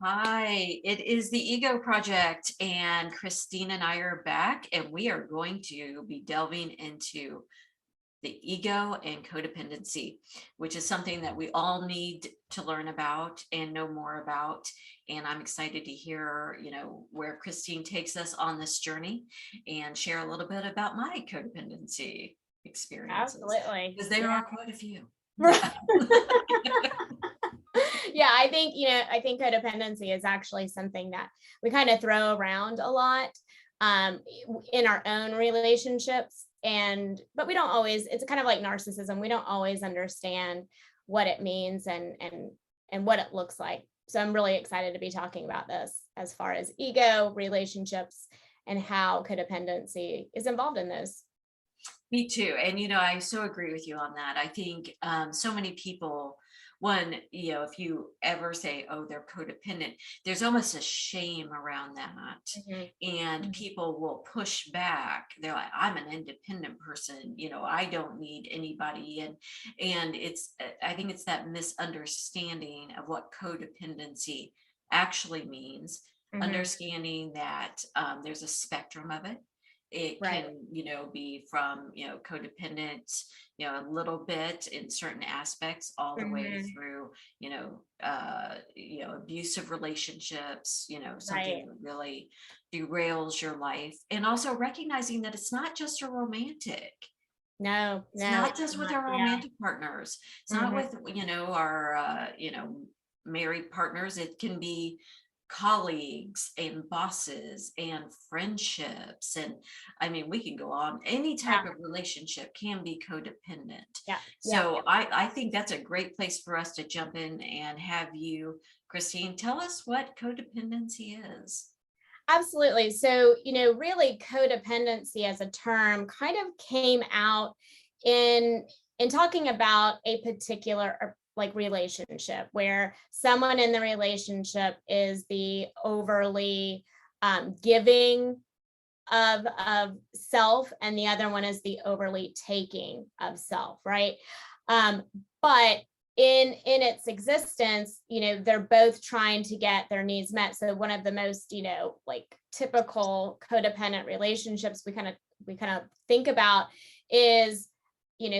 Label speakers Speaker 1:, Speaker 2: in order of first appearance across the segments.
Speaker 1: Hi, it is the Ego Project, and Christine and I are back, and we are going to be delving into the ego and codependency, which is something that we all need to learn about and know more about. And I'm excited to hear, where Christine takes us on this journey and share a little bit about my codependency experiences,
Speaker 2: Absolutely.
Speaker 1: because there are quite a few.
Speaker 2: Right.
Speaker 1: Yeah.
Speaker 2: Yeah, I think codependency is actually something that we kind of throw around a lot um, in our own relationships. But we don't always, it's kind of like narcissism. We don't always understand what it means and what it looks like. So I'm really excited to be talking about this as far as ego, relationships, and how codependency is involved in those.
Speaker 1: Me too. And, I so agree with you on that. I think so many people, if you ever say, oh, they're codependent, there's almost a shame around that.
Speaker 2: Mhm.
Speaker 1: And
Speaker 2: Mhm.
Speaker 1: people will push back. They're like, I'm an independent person, I don't need anybody. And I think it's that misunderstanding of what codependency actually means,
Speaker 2: Mhm.
Speaker 1: understanding that there's a spectrum of it. It
Speaker 2: Right.
Speaker 1: can, be from, codependent, a little bit in certain aspects, all the way
Speaker 2: Mhm.
Speaker 1: through, abusive relationships, something
Speaker 2: Right.
Speaker 1: that really derails your life. And also recognizing that it's not just a romantic.
Speaker 2: No,
Speaker 1: It's
Speaker 2: no,
Speaker 1: not
Speaker 2: it's
Speaker 1: just with
Speaker 2: not.
Speaker 1: our
Speaker 2: Yeah.
Speaker 1: romantic partners. It's not
Speaker 2: Mhm.
Speaker 1: with, our, married partners. It can be colleagues and bosses and friendships. And I mean, we can go on. Any type
Speaker 2: Yeah.
Speaker 1: of relationship can be codependent.
Speaker 2: Yeah. Yeah.
Speaker 1: So I think that's a great place for us to jump in and have you, Christine, tell us what codependency is.
Speaker 2: Absolutely. So, really codependency as a term kind of came out in talking about a particular like relationship where someone in the relationship is the overly giving of self, and the other one is the overly taking of self, right? um, but in its existence, they're both trying to get their needs met. So one of the most, like typical codependent relationships we kind of think about is,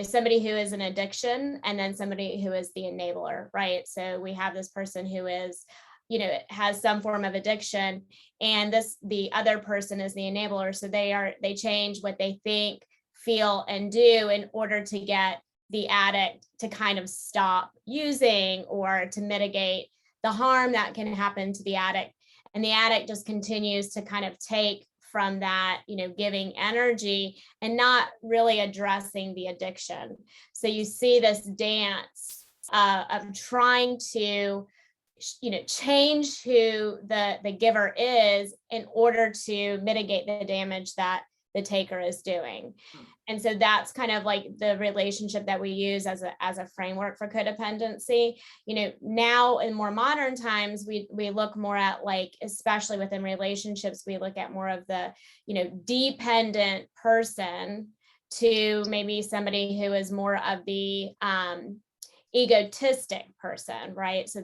Speaker 2: somebody who is an addiction, and then somebody who is the enabler, right? So we have this person who is, has some form of addiction, and the other person is the enabler. So they change what they think, feel, and do in order to get the addict to kind of stop using or to mitigate the harm that can happen to the addict. And the addict just continues to kind of take from that, giving energy and not really addressing the addiction. So you see this dance of trying to, change who the giver is in order to mitigate the damage that the taker is doing. And so that's kind of like the relationship that we use as a framework for codependency. Now in more modern times, we look more at, like, especially within relationships, we look at more of the, dependent person to maybe somebody who is more of the egotistic person, right? So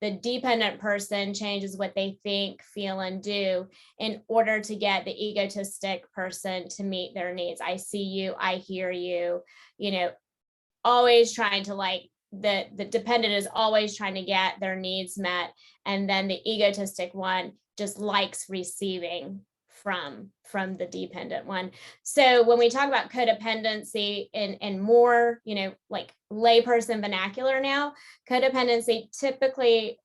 Speaker 2: the dependent person changes what they think, feel, and do in order to get the egotistic person to meet their needs. I see you, I hear you, always trying to, like, the dependent is always trying to get their needs met, and then the egotistic one just likes receiving from the dependent one. So when we talk about codependency in more, like layperson vernacular now, codependency typically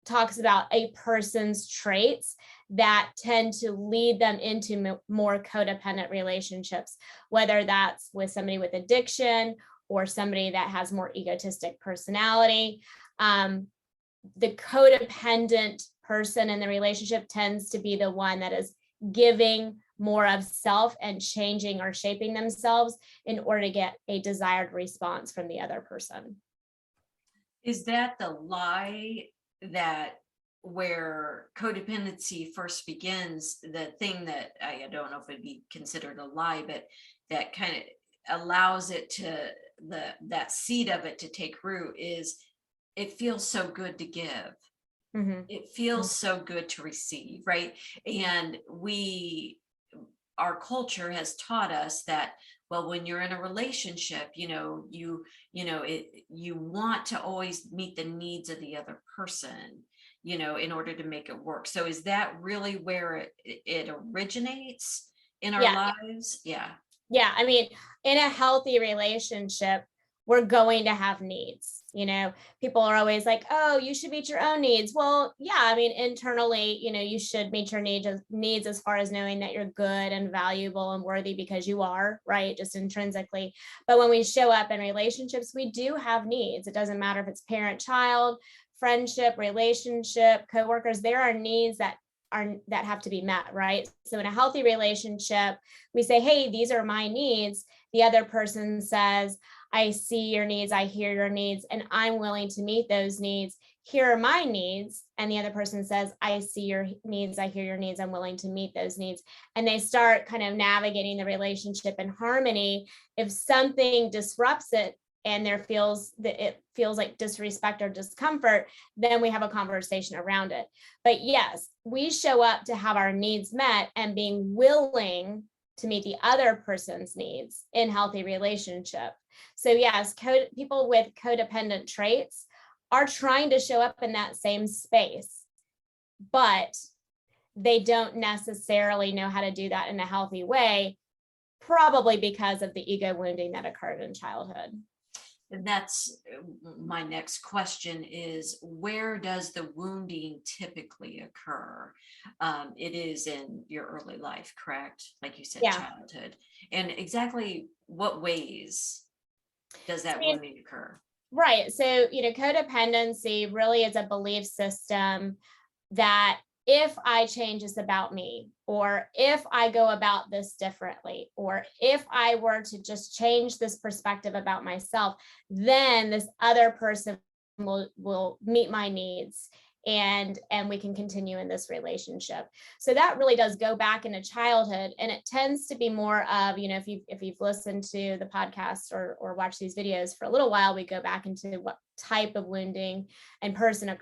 Speaker 2: talks about a person's traits that tend to lead them into more codependent relationships, whether that's with somebody with addiction or somebody that has more egotistic personality. The codependent person in the relationship tends to be the one that is giving more of self and changing or shaping themselves in order to get a desired response from the other person.
Speaker 1: Is that the lie that where codependency first begins, the thing that I don't know if it'd be considered a lie, but that kind of allows it to that seed of it to take root is it feels so good to give. It feels so good to receive, right? And our culture has taught us that, well, when you're in a relationship, you want to always meet the needs of the other person, in order to make it work. So is that really where it originates in our
Speaker 2: Yeah.
Speaker 1: lives? Yeah.
Speaker 2: Yeah. I mean, in a healthy relationship, we're going to have needs. People are always like, oh, you should meet your own needs. Well, yeah, I mean, internally, you should meet your needs as far as knowing that you're good and valuable and worthy, because you are, right? Just intrinsically. But when we show up in relationships, we do have needs. It doesn't matter if it's parent, child, friendship, relationship, coworkers. There are needs that have to be met, right? So in a healthy relationship, we say, hey, these are my needs. The other person says, I see your needs, I hear your needs, and I'm willing to meet those needs. Here are my needs. And the other person says, I see your needs, I hear your needs, I'm willing to meet those needs. And they start kind of navigating the relationship in harmony. If something disrupts it and it feels like disrespect or discomfort, then we have a conversation around it. But yes, we show up to have our needs met, and being willing to meet the other person's needs in healthy relationship. So yes, people with codependent traits are trying to show up in that same space, but they don't necessarily know how to do that in a healthy way, probably because of the ego wounding that occurred in childhood.
Speaker 1: And that's my next question is, where does the wounding typically occur? It is in your early life, correct? Like you said,
Speaker 2: Yeah.
Speaker 1: childhood. And exactly what ways does that wounding occur?
Speaker 2: Right. So, codependency really is a belief system that if I change this about me, or if I go about this differently, or if I were to just change this perspective about myself, then this other person will meet my needs, and we can continue in this relationship. So that really does go back into childhood, and it tends to be more of, if you've listened to the podcast or watched these videos for a little while, we go back into what type of wounding and person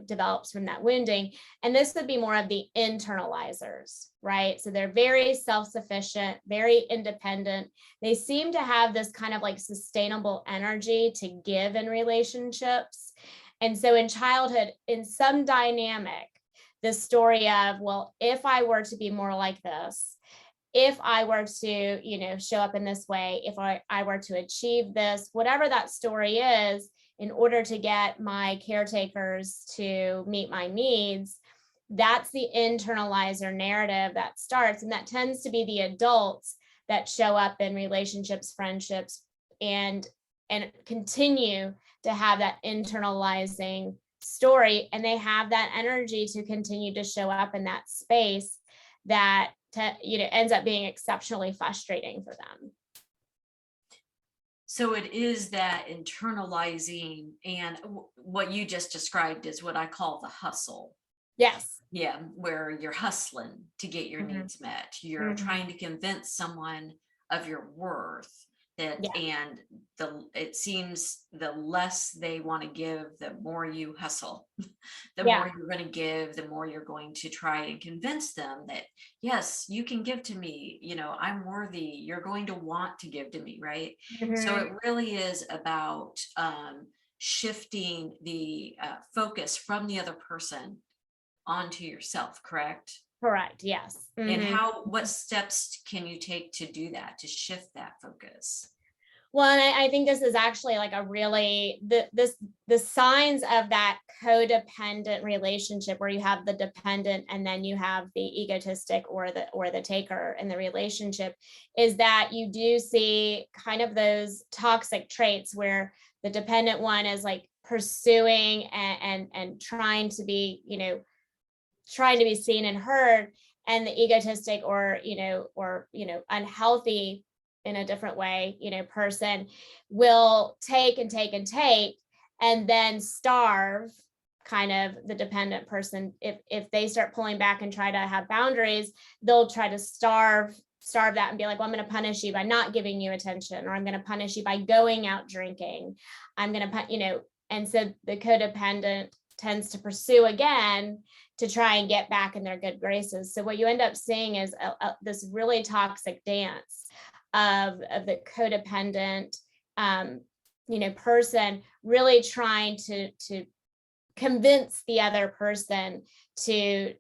Speaker 2: develops from that wounding. And this would be more of the internalizers, right? So they're very self-sufficient, very independent. They seem to have this kind of like sustainable energy to give in relationships. And so in childhood, in some dynamic, the story of, well, if I were to be more like this, if I were to, show up in this way, if I were to achieve this, whatever that story is, in order to get my caretakers to meet my needs, that's the internalizer narrative that starts. And that tends to be the adults that show up in relationships, friendships, and continue to have that internalizing story. And they have that energy to continue to show up in that space that ends up being exceptionally frustrating for them.
Speaker 1: So it is that internalizing, and what you just described is what I call the hustle.
Speaker 2: Yes.
Speaker 1: Yeah, where you're hustling to get your needs met. You're trying to convince someone of your worth, and it seems the less they want to give, the more you hustle. The more you're going to give, the more you're going to try and convince them that, yes, you can give to me, I'm worthy, you're going to want to give to me, right? So it really is about shifting the focus from the other person onto yourself, correct?
Speaker 2: Correct. Yes.
Speaker 1: And what steps can you take to do that, to shift that focus?
Speaker 2: Well, and I think this is actually like a really, the signs of that codependent relationship, where you have the dependent and then you have the egotistic or the taker in the relationship, is that you do see kind of those toxic traits where the dependent one is like pursuing and trying to be, trying to be seen and heard, and the egotistic or unhealthy in a different way, person will take and take and take, and then starve kind of the dependent person. If they start pulling back and try to have boundaries, they'll try to starve that and be like, well, I'm going to punish you by not giving you attention, or I'm going to punish you by going out drinking. I'm going to and so the codependent tends to pursue again to try and get back in their good graces. So what you end up seeing is this really toxic dance of the codependent, person really trying to convince the other person to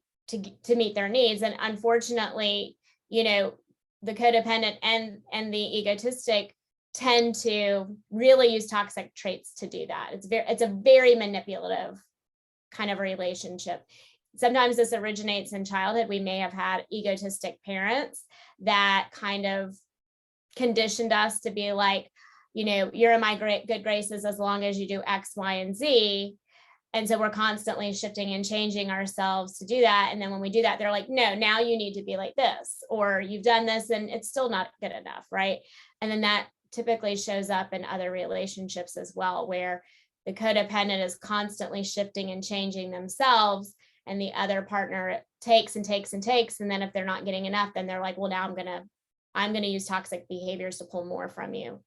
Speaker 2: meet their needs. And unfortunately, the codependent and the egotistic tend to really use toxic traits to do that. It's a very manipulative kind of relationship. Sometimes this originates in childhood. We may have had egotistic parents that kind of conditioned us to be like, you're in my good graces as long as you do X, Y, and Z. And so we're constantly shifting and changing ourselves to do that. And then when we do that, they're like, no, now you need to be like this, or you've done this and it's still not good enough, right? And then that typically shows up in other relationships as well, where the codependent is constantly shifting and changing themselves, and the other partner takes and takes and takes. And then if they're not getting enough, then they're like, well, now I'm gonna use toxic behaviors to pull more from you.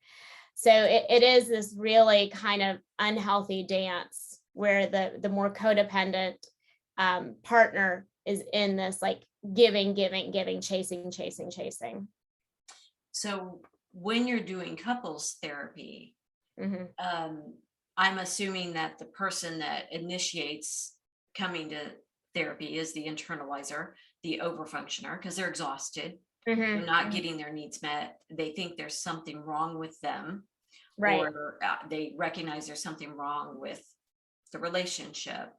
Speaker 2: So it is this really kind of unhealthy dance where the more codependent partner is in this like giving, chasing.
Speaker 1: So when you're doing couples therapy, I'm assuming that the person that initiates coming to therapy is the internalizer, the overfunctioner, because they're exhausted. They're not getting their needs met. They think there's something wrong with them,
Speaker 2: right?
Speaker 1: Or they recognize there's something wrong with the relationship.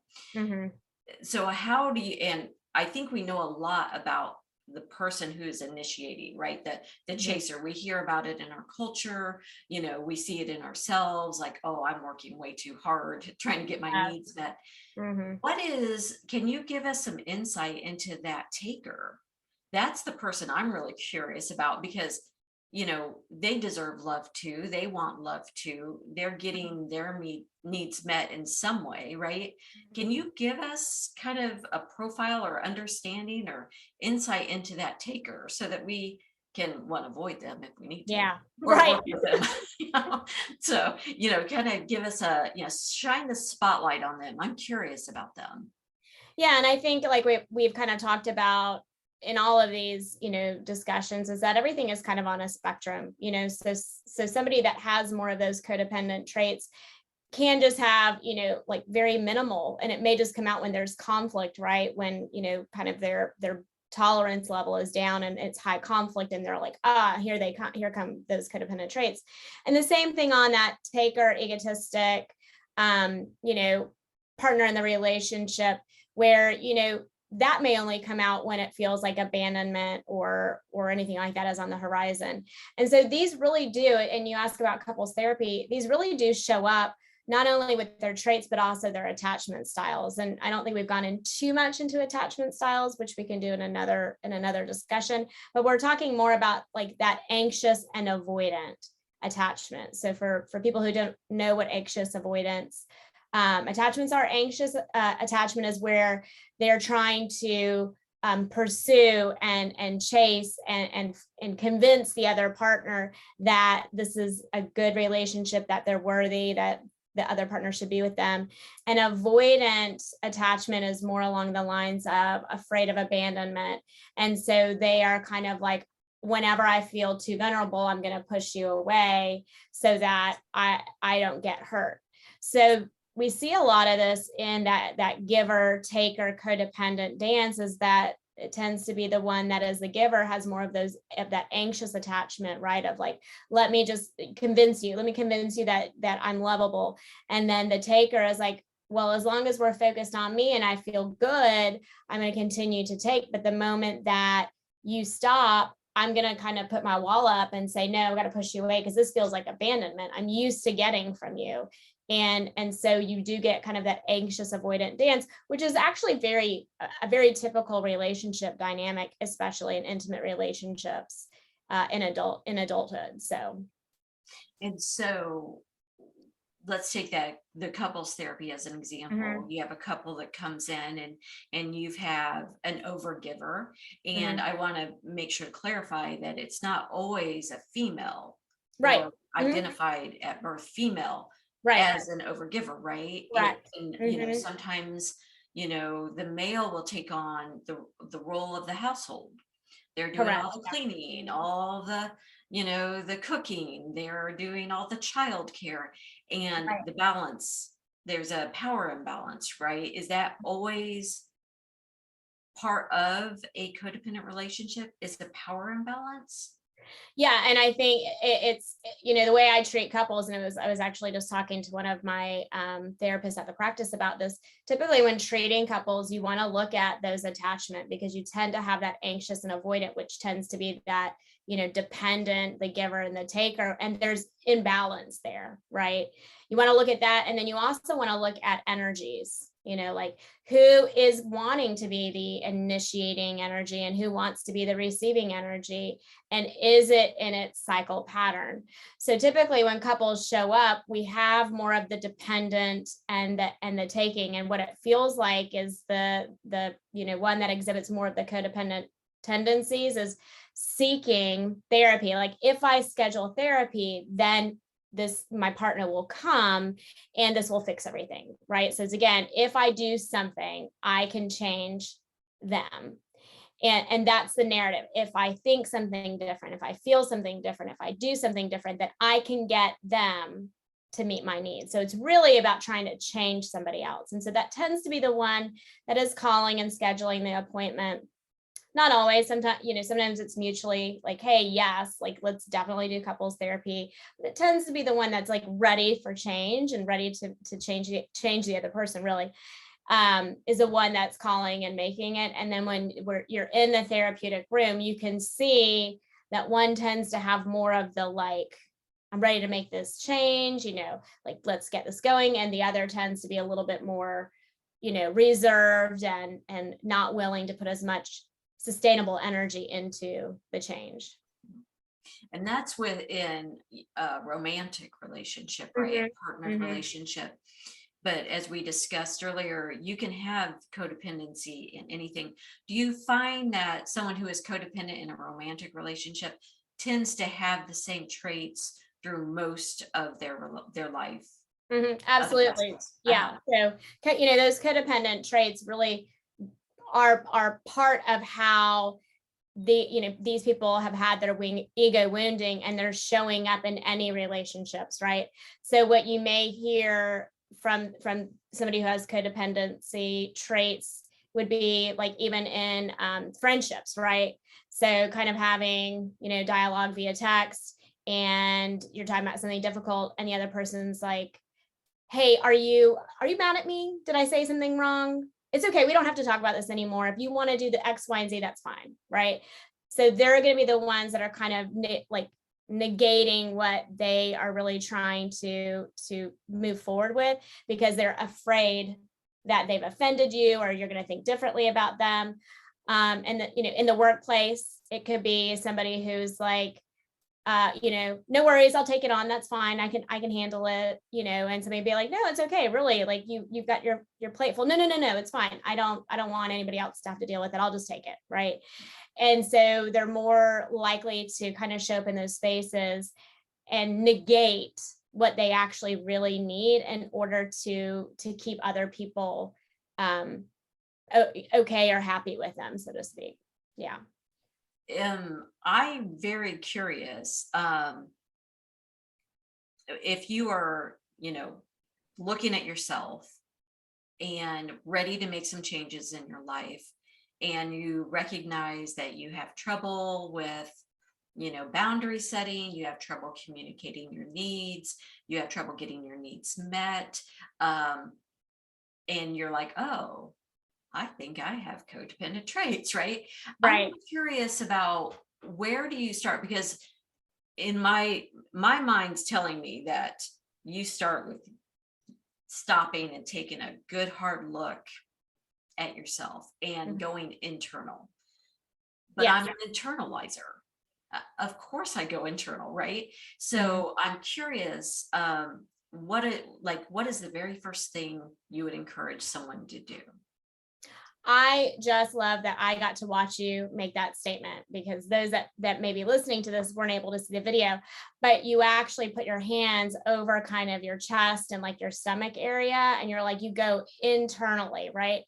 Speaker 1: So how do you, and I think we know a lot about the person who is initiating, right? The chaser, we hear about it in our culture, we see it in ourselves, like, oh, I'm working way too hard trying to get my needs met. Can you give us some insight into that taker? That's the person I'm really curious about, because they deserve love too. They want love too. They're getting their needs met in some way, right? Can you give us kind of a profile or understanding or insight into that taker so that we can avoid them if we need to?
Speaker 2: Yeah,
Speaker 1: or
Speaker 2: right.
Speaker 1: work with them. So, kind of give us shine the spotlight on them. I'm curious about them.
Speaker 2: Yeah, and I think like we've kind of talked about in all of these, discussions, is that everything is kind of on a spectrum, so somebody that has more of those codependent traits can just have, like very minimal, and it may just come out when there's conflict, right? When, kind of their tolerance level is down and it's high conflict, and they're like, here come those codependent traits. And the same thing on that taker, egotistic, partner in the relationship, where, that may only come out when it feels like abandonment or anything like that is on the horizon. And so these really do, and you ask about couples therapy, these really do show up not only with their traits, but also their attachment styles. And I don't think we've gone in too much into attachment styles, which we can do in another discussion, but we're talking more about like that anxious and avoidant attachment. So for people who don't know what anxious avoidance attachments are, anxious attachment is where they're trying to pursue and chase and convince the other partner that this is a good relationship, that they're worthy, that the other partner should be with them. And avoidant attachment is more along the lines of afraid of abandonment. And so they are kind of like, whenever I feel too vulnerable, I'm going to push you away so that I don't get hurt. So we see a lot of this in that giver, taker, codependent dance, is that it tends to be the one that is the giver has more of that anxious attachment, right? Of like, let me convince you that I'm lovable. And then the taker is like, well, as long as we're focused on me and I feel good, I'm going to continue to take. But the moment that you stop, I'm going to kind of put my wall up and say, no, I've got to push you away because this feels like abandonment. I'm used to getting from you. And so you do get kind of that anxious avoidant dance, which is actually a very typical relationship dynamic, especially in intimate relationships in adulthood.
Speaker 1: And so let's take the couples therapy as an example. You have a couple that comes in and you have an overgiver. And I want to make sure to clarify that it's not always a female,
Speaker 2: right?
Speaker 1: Or identified at birth female
Speaker 2: Right.
Speaker 1: as an overgiver, right?
Speaker 2: Correct.
Speaker 1: And,
Speaker 2: Mhm.
Speaker 1: sometimes, the male will take on the role of the household. They're doing all
Speaker 2: Correct.
Speaker 1: the cleaning, all the cooking, they're doing all the childcare, and
Speaker 2: Right.
Speaker 1: the balance, there's a power imbalance, right? Is that always part of a codependent relationship, is the power imbalance?
Speaker 2: Yeah, and I think it's the way I treat couples, and I was actually just talking to one of my therapists at the practice about this. Typically, when treating couples, you want to look at those attachment, because you tend to have that anxious and avoidant, which tends to be that dependent, the giver and the taker, and there's imbalance there, right? You want to look at that, and then you also want to look at energies. Like, who is wanting to be the initiating energy and who wants to be the receiving energy, and is it in its cycle pattern? So typically when couples show up, we have more of the dependent and the taking, and what it feels like is the one that exhibits more of the codependent tendencies is seeking therapy. Like, if I schedule therapy, then my partner will come and this will fix everything, right? So it's, again, if I do something, I can change them. And that's the narrative. If I think something different, if I feel something different, if I do something different, then I can get them to meet my needs. So it's really about trying to change somebody else. And so that tends to be the one that is calling and scheduling the appointment. Not always. Sometimes it's mutually like, hey, yes, like, let's definitely do couples therapy. But it tends to be the one that's like ready for change and ready to change the other person, really, is the one that's calling and making it. And then when you're in the therapeutic room, you can see that one tends to have more of the, like, I'm ready to make this change, like, let's get this going. And the other tends to be a little bit more, reserved and not willing to put as much sustainable energy into the change.
Speaker 1: And that's within a romantic relationship, right?
Speaker 2: Mhm.
Speaker 1: A partnered
Speaker 2: Mhm.
Speaker 1: relationship. But as we discussed earlier, you can have codependency in anything. Do you find that someone who is codependent in a romantic relationship tends to have the same traits through most of their life? Other
Speaker 2: Absolutely.
Speaker 1: vessels.
Speaker 2: Yeah. So, those codependent traits really are part of how these people have had their ego wounding, and they're showing up in any relationships, right? So what you may hear from somebody who has codependency traits would be like, even in friendships, right? So kind of having dialogue via text, and you're talking about something difficult, and the other person's like, hey, are you mad at me? Did I say something wrong? It's okay. We don't have to talk about this anymore. If you want to do the X, Y, and Z, that's fine. Right. So they're going to be the ones that are kind of like negating what they are really trying to move forward with, because they're afraid that they've offended you, or you're going to think differently about them. And in the workplace, it could be somebody who's like, no worries, I'll take it on. That's fine. I can handle it, and somebody be like, no, it's okay. Really, like, you've got your plate full. No, no, no, no, it's fine. I don't want anybody else to have to deal with it. I'll just take it. Right. And so they're more likely to kind of show up in those spaces and negate what they actually really need in order to keep other people um okay or happy with them, so to speak. Yeah.
Speaker 1: I'm very curious. If you are, looking at yourself and ready to make some changes in your life, and you recognize that you have trouble with, boundary setting, you have trouble communicating your needs, you have trouble getting your needs met, um, and you're like, oh, I think I have codependent traits, right? I'm
Speaker 2: Right.
Speaker 1: curious about, where do you start? Because in my mind's telling me that you start with stopping and taking a good hard look at yourself and
Speaker 2: Mhm.
Speaker 1: going internal. But
Speaker 2: Yes.
Speaker 1: I'm an internalizer. Of course I go internal, right?
Speaker 2: Mhm.
Speaker 1: So I'm curious, what is the very first thing you would encourage someone to do?
Speaker 2: I just love that I got to watch you make that statement, because those that may be listening to this weren't able to see the video, but you actually put your hands over kind of your chest and like your stomach area, and you're like, you go internally, right?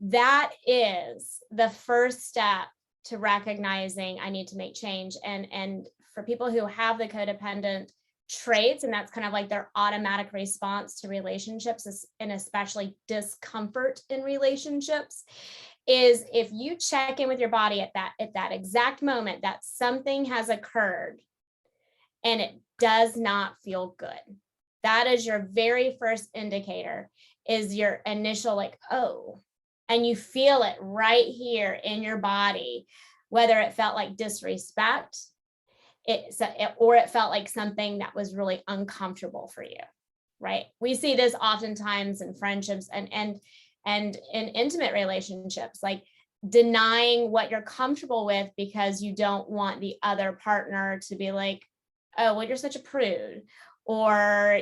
Speaker 2: That is the first step to recognizing I need to make change. And for people who have the codependent traits, and that's kind of like their automatic response to relationships, and especially discomfort in relationships, is if you check in with your body at that exact moment that something has occurred and it does not feel good, that is your very first indicator, is your initial like, oh, and you feel it right here in your body, whether it felt like disrespect, or it felt like something that was really uncomfortable for you, right? We see this oftentimes in friendships and in intimate relationships, like denying what you're comfortable with because you don't want the other partner to be like, oh, well, you're such a prude, or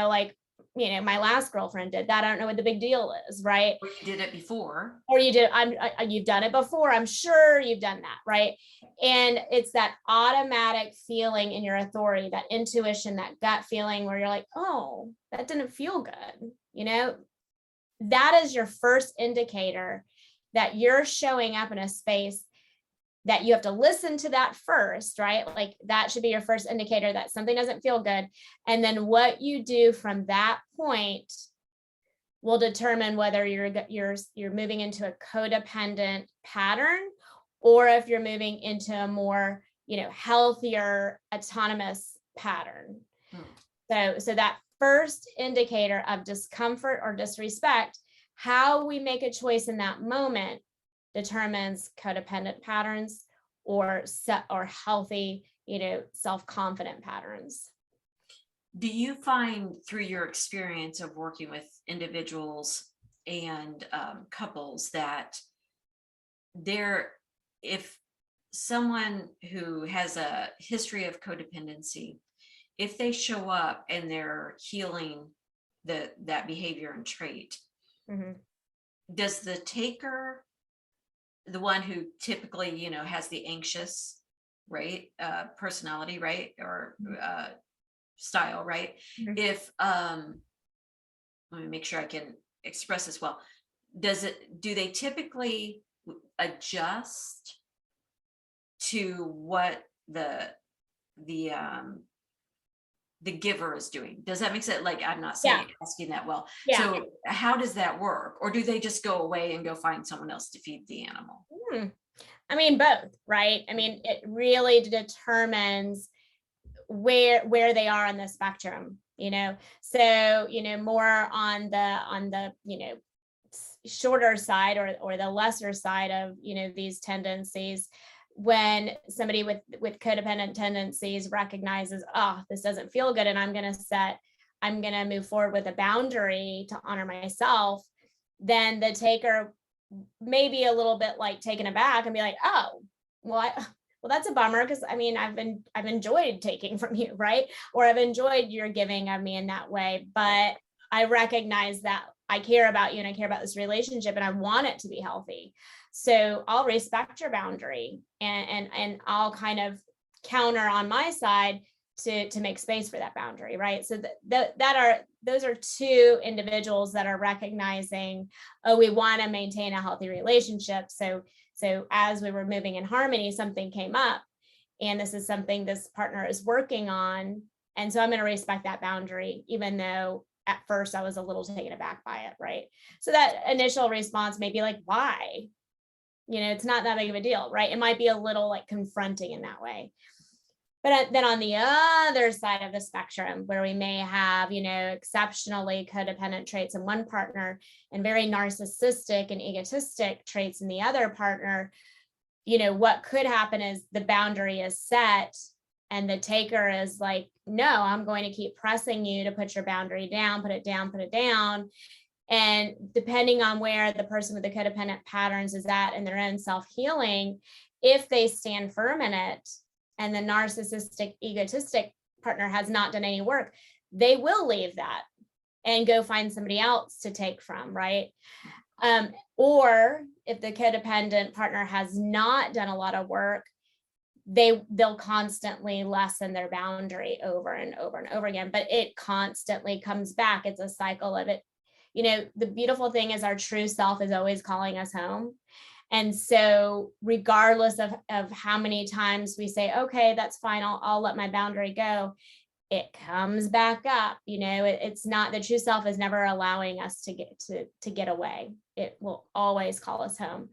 Speaker 2: like, my last girlfriend did that, I don't know what the big deal is, right?
Speaker 1: Or you did it before.
Speaker 2: Or you've done it before, I'm sure you've done that, right? And it's that automatic feeling in your authority, that intuition, that gut feeling where you're like, oh, that didn't feel good. That is your first indicator that you're showing up in a space that you have to listen to that first, right? Like that should be your first indicator that something doesn't feel good. And then what you do from that point will determine whether you're moving into a codependent pattern, or if you're moving into a more, healthier autonomous pattern. So that first indicator of discomfort or disrespect, how we make a choice in that moment determines codependent patterns or healthy, self-confident patterns.
Speaker 1: Do you find through your experience of working with individuals and couples that if someone who has a history of codependency, if they show up and they're healing that behavior and trait,
Speaker 2: Mm-hmm.
Speaker 1: does the taker, the one who typically, has the anxious, right, personality, right, or style, right?
Speaker 2: Mm-hmm.
Speaker 1: If let me make sure I can express this well. Do they typically adjust to what the giver is doing? Does that make sense? Like, I'm not saying asking that well.
Speaker 2: Yeah.
Speaker 1: So how does that work? Or do they just go away and go find someone else to feed the animal?
Speaker 2: I mean, both, right? I mean, it really determines where they are on the spectrum, so more on the shorter side, or the lesser side of these tendencies. When somebody with codependent tendencies recognizes, oh, this doesn't feel good, and I'm going to move forward with a boundary to honor myself, then the taker may be a little bit like taken aback and be like, oh, well, that's a bummer, because I mean, I've enjoyed taking from you, right? Or I've enjoyed your giving of me in that way, but I recognize that I care about you and I care about this relationship and I want it to be healthy. So I'll respect your boundary, and I'll kind of counter on my side to make space for that boundary, right? So those are two individuals that are recognizing, oh, we want to maintain a healthy relationship. So as we were moving in harmony, something came up, and this is something this partner is working on. And so I'm going to respect that boundary, even though at first I was a little taken aback by it, right? So that initial response may be like, why? It's not that big of a deal, right? It might be a little like confronting in that way. But then on the other side of the spectrum, where we may have, exceptionally codependent traits in one partner and very narcissistic and egotistic traits in the other partner, what could happen is the boundary is set and the taker is like, no, I'm going to keep pressing you to put your boundary down, put it down, put it down. And depending on where the person with the codependent patterns is at in their own self-healing, if they stand firm in it, and the narcissistic, egotistic partner has not done any work, they will leave that. and go find somebody else to take from, right? Or if the codependent partner has not done a lot of work, they'll constantly lessen their boundary over and over and over again, but it constantly comes back. It's a cycle of it. The beautiful thing is our true self is always calling us home. And so regardless of how many times we say, okay, that's fine, I'll let my boundary go, it comes back up. It's not, the true self is never allowing us to get away. It will always call us home.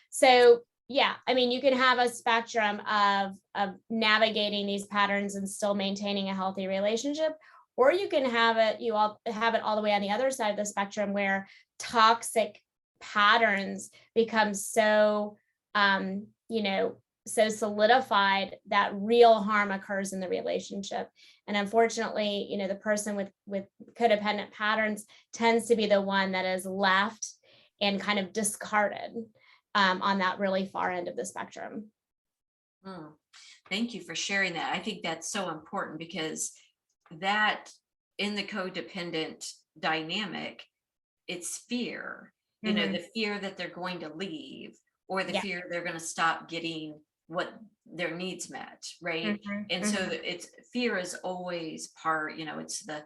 Speaker 2: So yeah, I mean, you can have a spectrum of navigating these patterns and still maintaining a healthy relationship, or you can have it all the way on the other side of the spectrum where toxic patterns become so so solidified that real harm occurs in the relationship. And unfortunately, the person with codependent patterns tends to be the one that is left and kind of discarded on that really far end of the spectrum.
Speaker 1: Thank you for sharing that. I think that's so important, because that in the codependent dynamic, it's fear, the fear that they're going to leave, or the fear they're going to stop getting what their needs met, right? And so it's fear is always part, it's the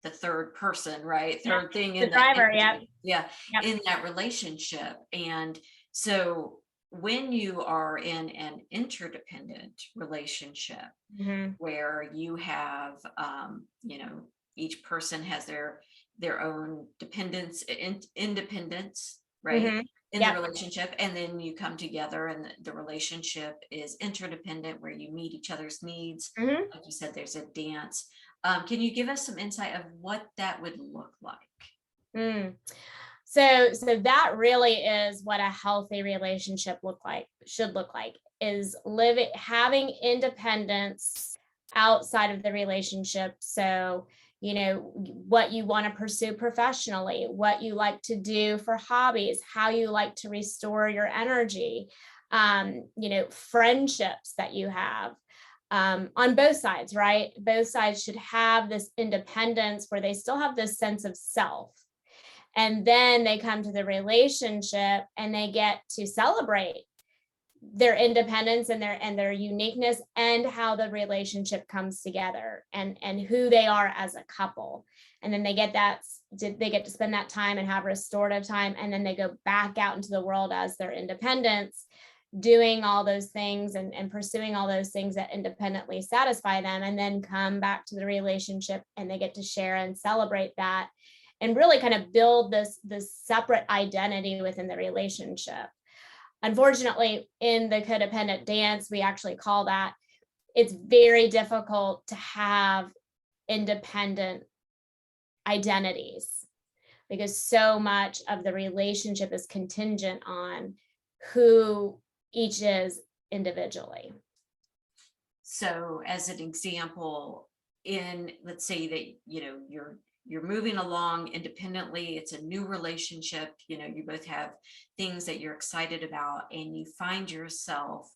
Speaker 1: third person, right? Third thing in
Speaker 2: the driver,
Speaker 1: in that relationship. And so when you are in an interdependent relationship, where you have each person has their own independence, right? In the relationship, and then you come together and the relationship is interdependent, where you meet each other's needs. Like you said, there's a dance. Can you give us some insight of what that would look like?
Speaker 2: So that really is what a healthy relationship should look like, is having independence outside of the relationship. So what you want to pursue professionally, what you like to do for hobbies, how you like to restore your energy, friendships that you have, on both sides, right? Both sides should have this independence where they still have this sense of self. And then they come to the relationship and they get to celebrate their independence and their uniqueness, and how the relationship comes together, and who they are as a couple. And then they get to spend that time and have restorative time, and then they go back out into the world as their independence, doing all those things and pursuing all those things that independently satisfy them, and then come back to the relationship and they get to share and celebrate that, and really kind of build this separate identity within the relationship. Unfortunately, in the codependent dance, we actually call that, it's very difficult to have independent identities, because so much of the relationship is contingent on who each is individually.
Speaker 1: So as an example, let's say that you're moving along independently, it's a new relationship, you both have things that you're excited about, and you find yourself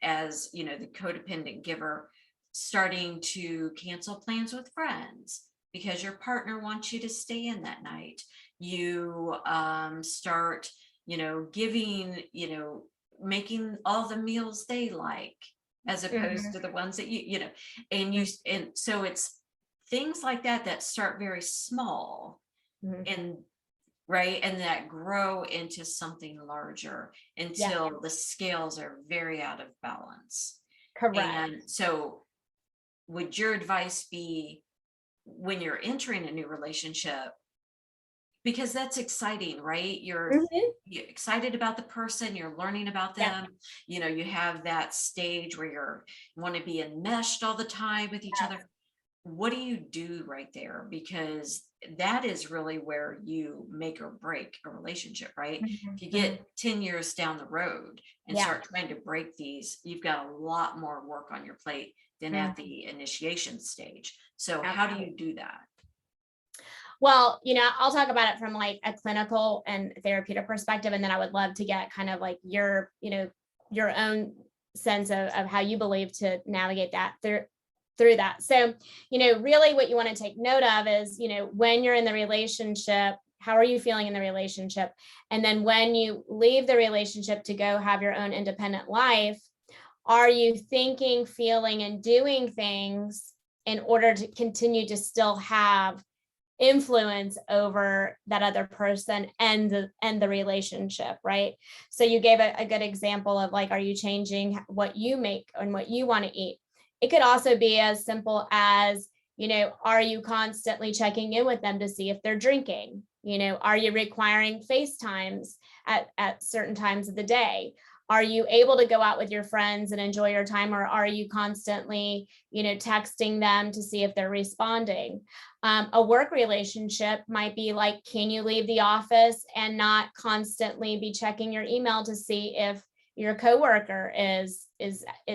Speaker 1: as the codependent giver starting to cancel plans with friends because your partner wants you to stay in that night. You start giving, making all the meals they like, as opposed to the ones that and so it's things like that start very small, and right, and that grow into something larger until the scales are very out of balance.
Speaker 2: Correct.
Speaker 1: And so would your advice be, when you're entering a new relationship, because that's exciting, right? You're excited about the person, you're learning about them, you have that stage where you want to be enmeshed all the time with each other. What do you do right there? Because that is really where you make or break a relationship, right? If you get 10 years down the road and start trying to break these, you've got a lot more work on your plate than at the initiation stage. So how do you do that?
Speaker 2: Well, I'll talk about it from like a clinical and therapeutic perspective, and then I would love to get kind of like your own sense of how you believe to navigate that. through that. So, really what you want to take note of is, when you're in the relationship, how are you feeling in the relationship? And then when you leave the relationship to go have your own independent life, are you thinking, feeling, and doing things in order to continue to still have influence over that other person and the relationship, right? So you gave a good example of, like, are you changing what you make and what you want to eat? It could also be as simple as, are you constantly checking in with them to see if they're drinking? Are you requiring FaceTimes at certain times of the day? Are you able to go out with your friends and enjoy your time, or are you constantly, texting them to see if they're responding? A work relationship might be like, can you leave the office and not constantly be checking your email to see if your coworker is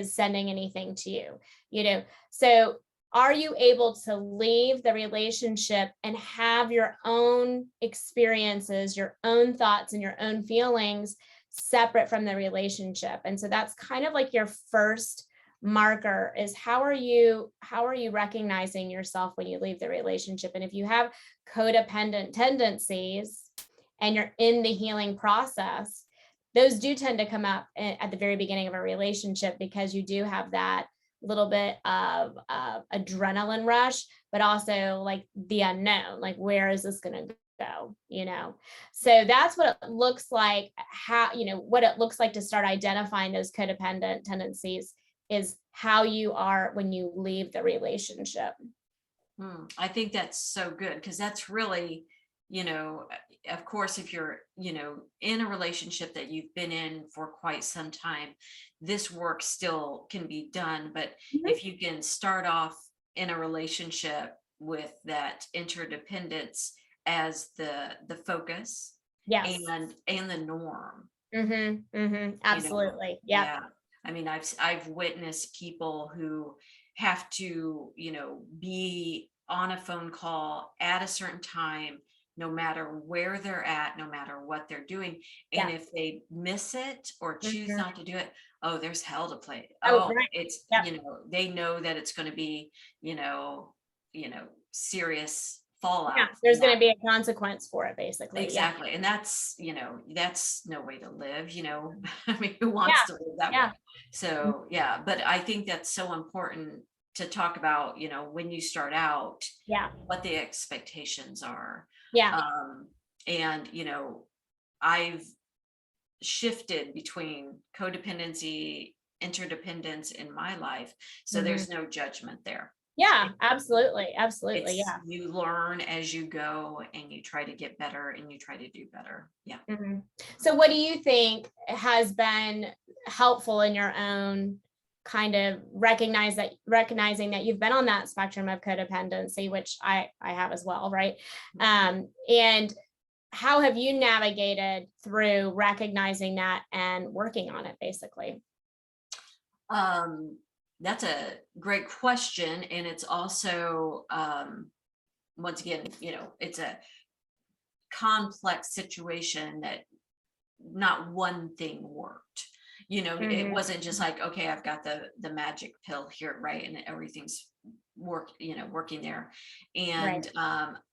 Speaker 2: sending anything to you? So are you able to leave the relationship and have your own experiences, your own thoughts, and your own feelings separate from the relationship? And so that's kind of like your first marker, is how are you recognizing yourself when you leave the relationship? And if you have codependent tendencies and you're in the healing process, those do tend to come up at the very beginning of a relationship, because you do have that little bit of adrenaline rush, but also like the unknown, like, where is this going to go? So that's what it looks like. What it looks like to start identifying those codependent tendencies is how you are when you leave the relationship.
Speaker 1: I think that's so good, because that's really, of course, if you're, in a relationship that you've been in for quite some time, this work still can be done. But if you can start off in a relationship with that interdependence as the focus,
Speaker 2: Yes.
Speaker 1: and the norm.
Speaker 2: Absolutely.
Speaker 1: Yeah. I mean, I've witnessed people who have to, be on a phone call at a certain time, no matter where they're at, no matter what they're doing. And if they miss it or choose not to do it, oh, there's hell to play. Oh,
Speaker 2: right.
Speaker 1: it's,
Speaker 2: Yep.
Speaker 1: they know that it's going to be, serious fallout.
Speaker 2: Yeah, there's going to be a consequence for it, basically.
Speaker 1: Exactly. And that's no way to live, I mean, who wants to live that way? So, yeah, but I think that's so important to talk about, when you start out, what the expectations are. And, I've shifted between codependency, interdependence in my life. So there's no judgment there.
Speaker 2: Yeah, absolutely. Absolutely.
Speaker 1: Yeah. You learn as you go, and you try to get better, and you try to do better. Yeah.
Speaker 2: So what do you think has been helpful in your own kind of recognizing that you've been on that spectrum of codependency, which I have as well, right? And how have you navigated through recognizing that and working on it, basically?
Speaker 1: That's a great question. And it's also, once again, it's a complex situation that not one thing worked. It wasn't just like, okay, I've got the magic pill here, right? And everything's working there. And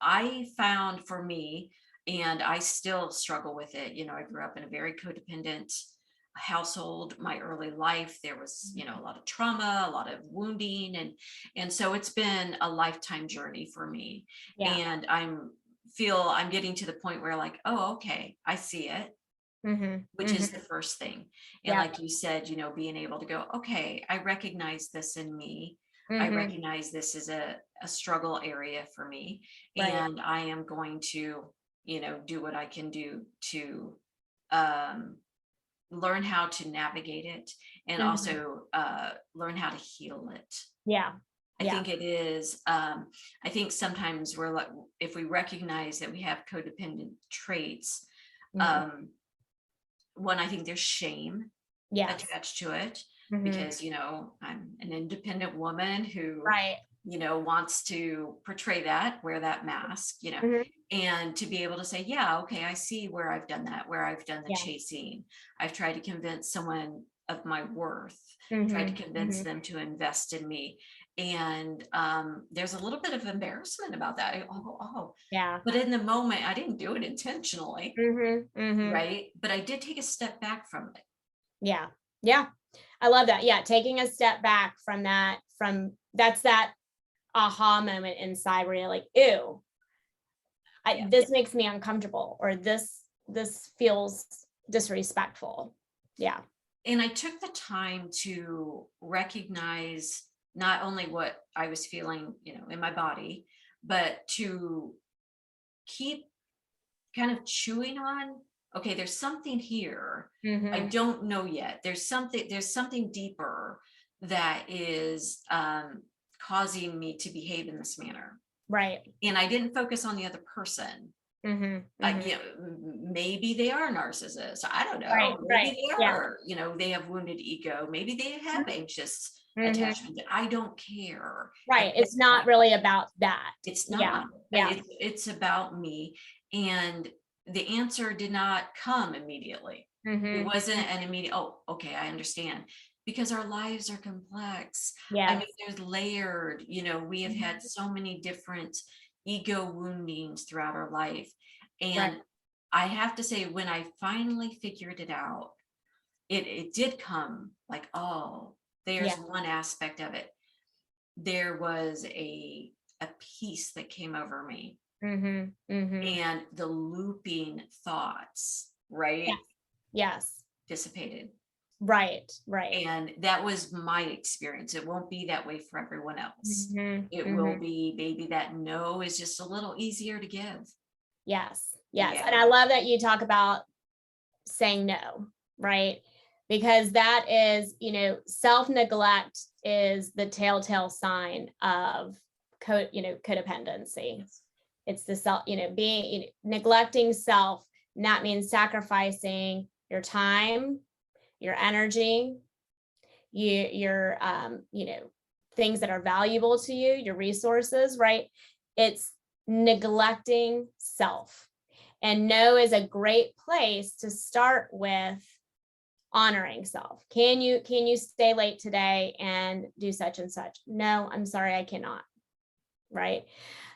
Speaker 1: I found, for me, and I still struggle with it, I grew up in a very codependent household. My early life, there was a lot of trauma, a lot of wounding, and so it's been a lifetime journey for me. And I'm getting to the point where, like, oh, okay, I see it, which is the first thing. And like you said, being able to go, okay, I recognize this in me. I recognize this is a struggle area for me, and I am going to do what I can do to learn how to navigate it, and also learn how to heal it. I think it is, I think sometimes we're like, if we recognize that we have codependent traits, one, I think there's shame attached to it, because, I'm an independent woman who, wants to portray that, wear that mask, and to be able to say, yeah, okay, I see where I've done that, where I've done the chasing. I've tried to convince someone of my worth, tried to convince them to invest in me. And there's a little bit of embarrassment about that.
Speaker 2: Yeah.
Speaker 1: But in the moment, I didn't do it intentionally,
Speaker 2: Mm-hmm.
Speaker 1: right? But I did take a step back from it.
Speaker 2: Yeah. Yeah. I love that. Yeah. Taking a step back from that's that aha moment inside where you're like, ew,
Speaker 1: Yeah.
Speaker 2: this makes me uncomfortable, or this feels disrespectful. Yeah.
Speaker 1: And I took the time to recognize not only what I was feeling, in my body, but to keep kind of chewing on, okay, there's something here. I
Speaker 2: Mm-hmm.
Speaker 1: don't know yet. There's something deeper that is causing me to behave in this manner.
Speaker 2: Right.
Speaker 1: And I didn't focus on the other person.
Speaker 2: Mm-hmm. Mm-hmm.
Speaker 1: Maybe they are narcissists. I don't
Speaker 2: Right.
Speaker 1: know. Maybe
Speaker 2: Right.
Speaker 1: they
Speaker 2: Yeah.
Speaker 1: are, they have wounded ego. Maybe they have anxious
Speaker 2: Mm-hmm.
Speaker 1: attachment. I don't care at
Speaker 2: Right.
Speaker 1: this
Speaker 2: It's not
Speaker 1: point.
Speaker 2: really about that.
Speaker 1: It's
Speaker 2: Yeah.
Speaker 1: not.
Speaker 2: Yeah.
Speaker 1: It's about me. And the answer did not come immediately. It
Speaker 2: Mm-hmm.
Speaker 1: wasn't an immediate, oh, okay, I understand. Because our lives are complex. I mean,
Speaker 2: Yes.
Speaker 1: there's layered, we have had so many different ego woundings throughout our life.
Speaker 2: Right.
Speaker 1: And I have to say, when I finally figured it out, it did come like, oh,
Speaker 2: Yeah.
Speaker 1: there's one aspect of it. There was a peace that came over me,
Speaker 2: Mm-hmm. Mm-hmm.
Speaker 1: and the looping thoughts,
Speaker 2: Yeah.
Speaker 1: right,
Speaker 2: Yes.
Speaker 1: dissipated.
Speaker 2: Right. Right.
Speaker 1: And that was my experience. It won't be that way for everyone else.
Speaker 2: Mm-hmm.
Speaker 1: It will
Speaker 2: Mm-hmm.
Speaker 1: be, maybe that no is just a little easier to give.
Speaker 2: Yes. Yes. And
Speaker 1: Yeah.
Speaker 2: I love that you talk about saying no, right? Because that is, self-neglect is the telltale sign of codependency. It's the self, being, neglecting self, and that means sacrificing your time, your energy, your things that are valuable to you, your resources, right? It's neglecting self. And no is a great place to start with honoring self. Can you stay late today and do such and such? No, I'm sorry, I cannot. Right?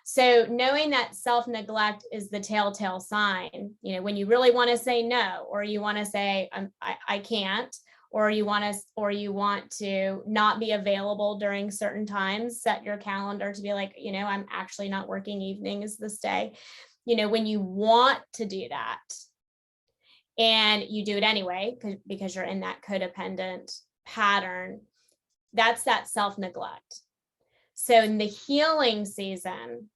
Speaker 2: So knowing that self-neglect is the telltale sign, when you really want to say no, or you want to say I can't, or you want to not be available during certain times, set your calendar to be like, I'm actually not working evenings this day. When you want to do that and you do it anyway, because you're in that codependent pattern, that's that self-neglect. So in the healing season,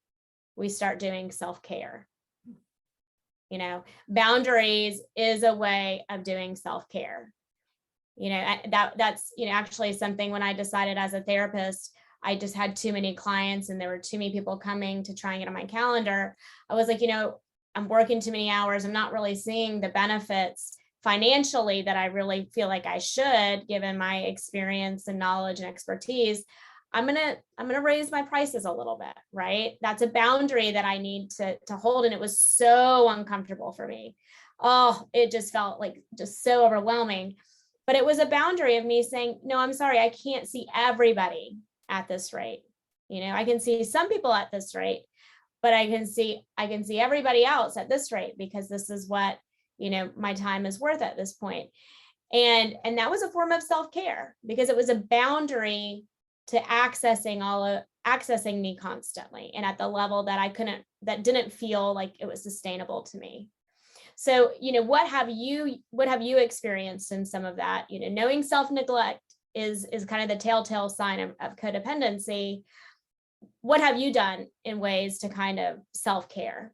Speaker 2: we start doing self-care. Boundaries is a way of doing self-care. That's actually something, when I decided as a therapist, I just had too many clients and there were too many people coming to try and get on my calendar. I was like, I'm working too many hours. I'm not really seeing the benefits financially that I really feel like I should, given my experience and knowledge and expertise. I'm gonna raise my prices a little bit, right? That's a boundary that I need to hold. And it was so uncomfortable for me. Oh, it just felt like just so overwhelming. But it was a boundary of me saying, no, I'm sorry, I can't see everybody at this rate. I can see some people at this rate, but I can see everybody else at this rate, because this is what, my time is worth at this point. And that was a form of self-care, because it was a boundary to accessing me constantly and at the level that didn't feel like it was sustainable to me. So, what have you experienced in some of that? Knowing self-neglect is kind of the telltale sign of codependency. What have you done in ways to kind of self-care?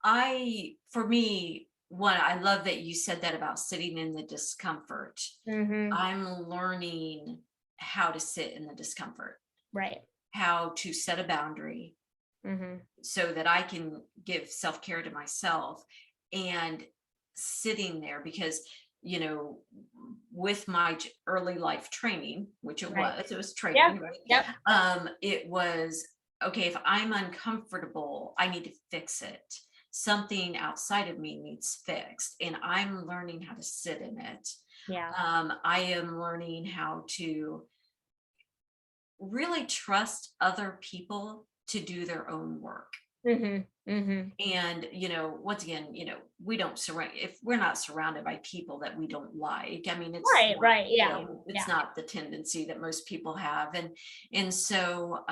Speaker 1: For me, one, I love that you said that about sitting in the discomfort.
Speaker 2: Mm-hmm.
Speaker 1: I'm learning how to sit in the discomfort,
Speaker 2: Right.
Speaker 1: how to set a boundary,
Speaker 2: Mm-hmm.
Speaker 1: so that I can give self-care to myself, and sitting there, because, with my early life training, which
Speaker 2: Right.
Speaker 1: it was
Speaker 2: Yeah.
Speaker 1: training, right?
Speaker 2: Yep.
Speaker 1: It was, okay, if I'm uncomfortable, I need to fix it. Something outside of me needs fixed, and I'm learning how to sit in it.
Speaker 2: Yeah.
Speaker 1: I am learning how to really trust other people to do their own work.
Speaker 2: Mhm. Mhm.
Speaker 1: And, once again, we don't surround, if we're not surrounded by people that we don't like, I mean, it's
Speaker 2: Right,
Speaker 1: not,
Speaker 2: right. Yeah.
Speaker 1: it's
Speaker 2: Yeah.
Speaker 1: not the tendency that most people have. And so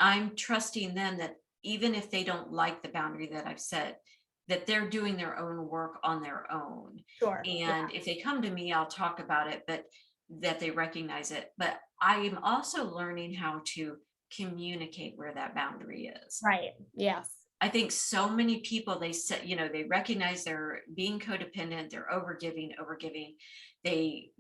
Speaker 1: I'm trusting them that even if they don't like the boundary that I've set, that they're doing their own work on their own.
Speaker 2: Sure. Yeah.
Speaker 1: And if they come to me, I'll talk about it, but that they recognize it. But I am also learning how to communicate where that boundary is.
Speaker 2: Right. Yes.
Speaker 1: I think so many people, they set, they recognize they're being codependent, they're overgiving. They,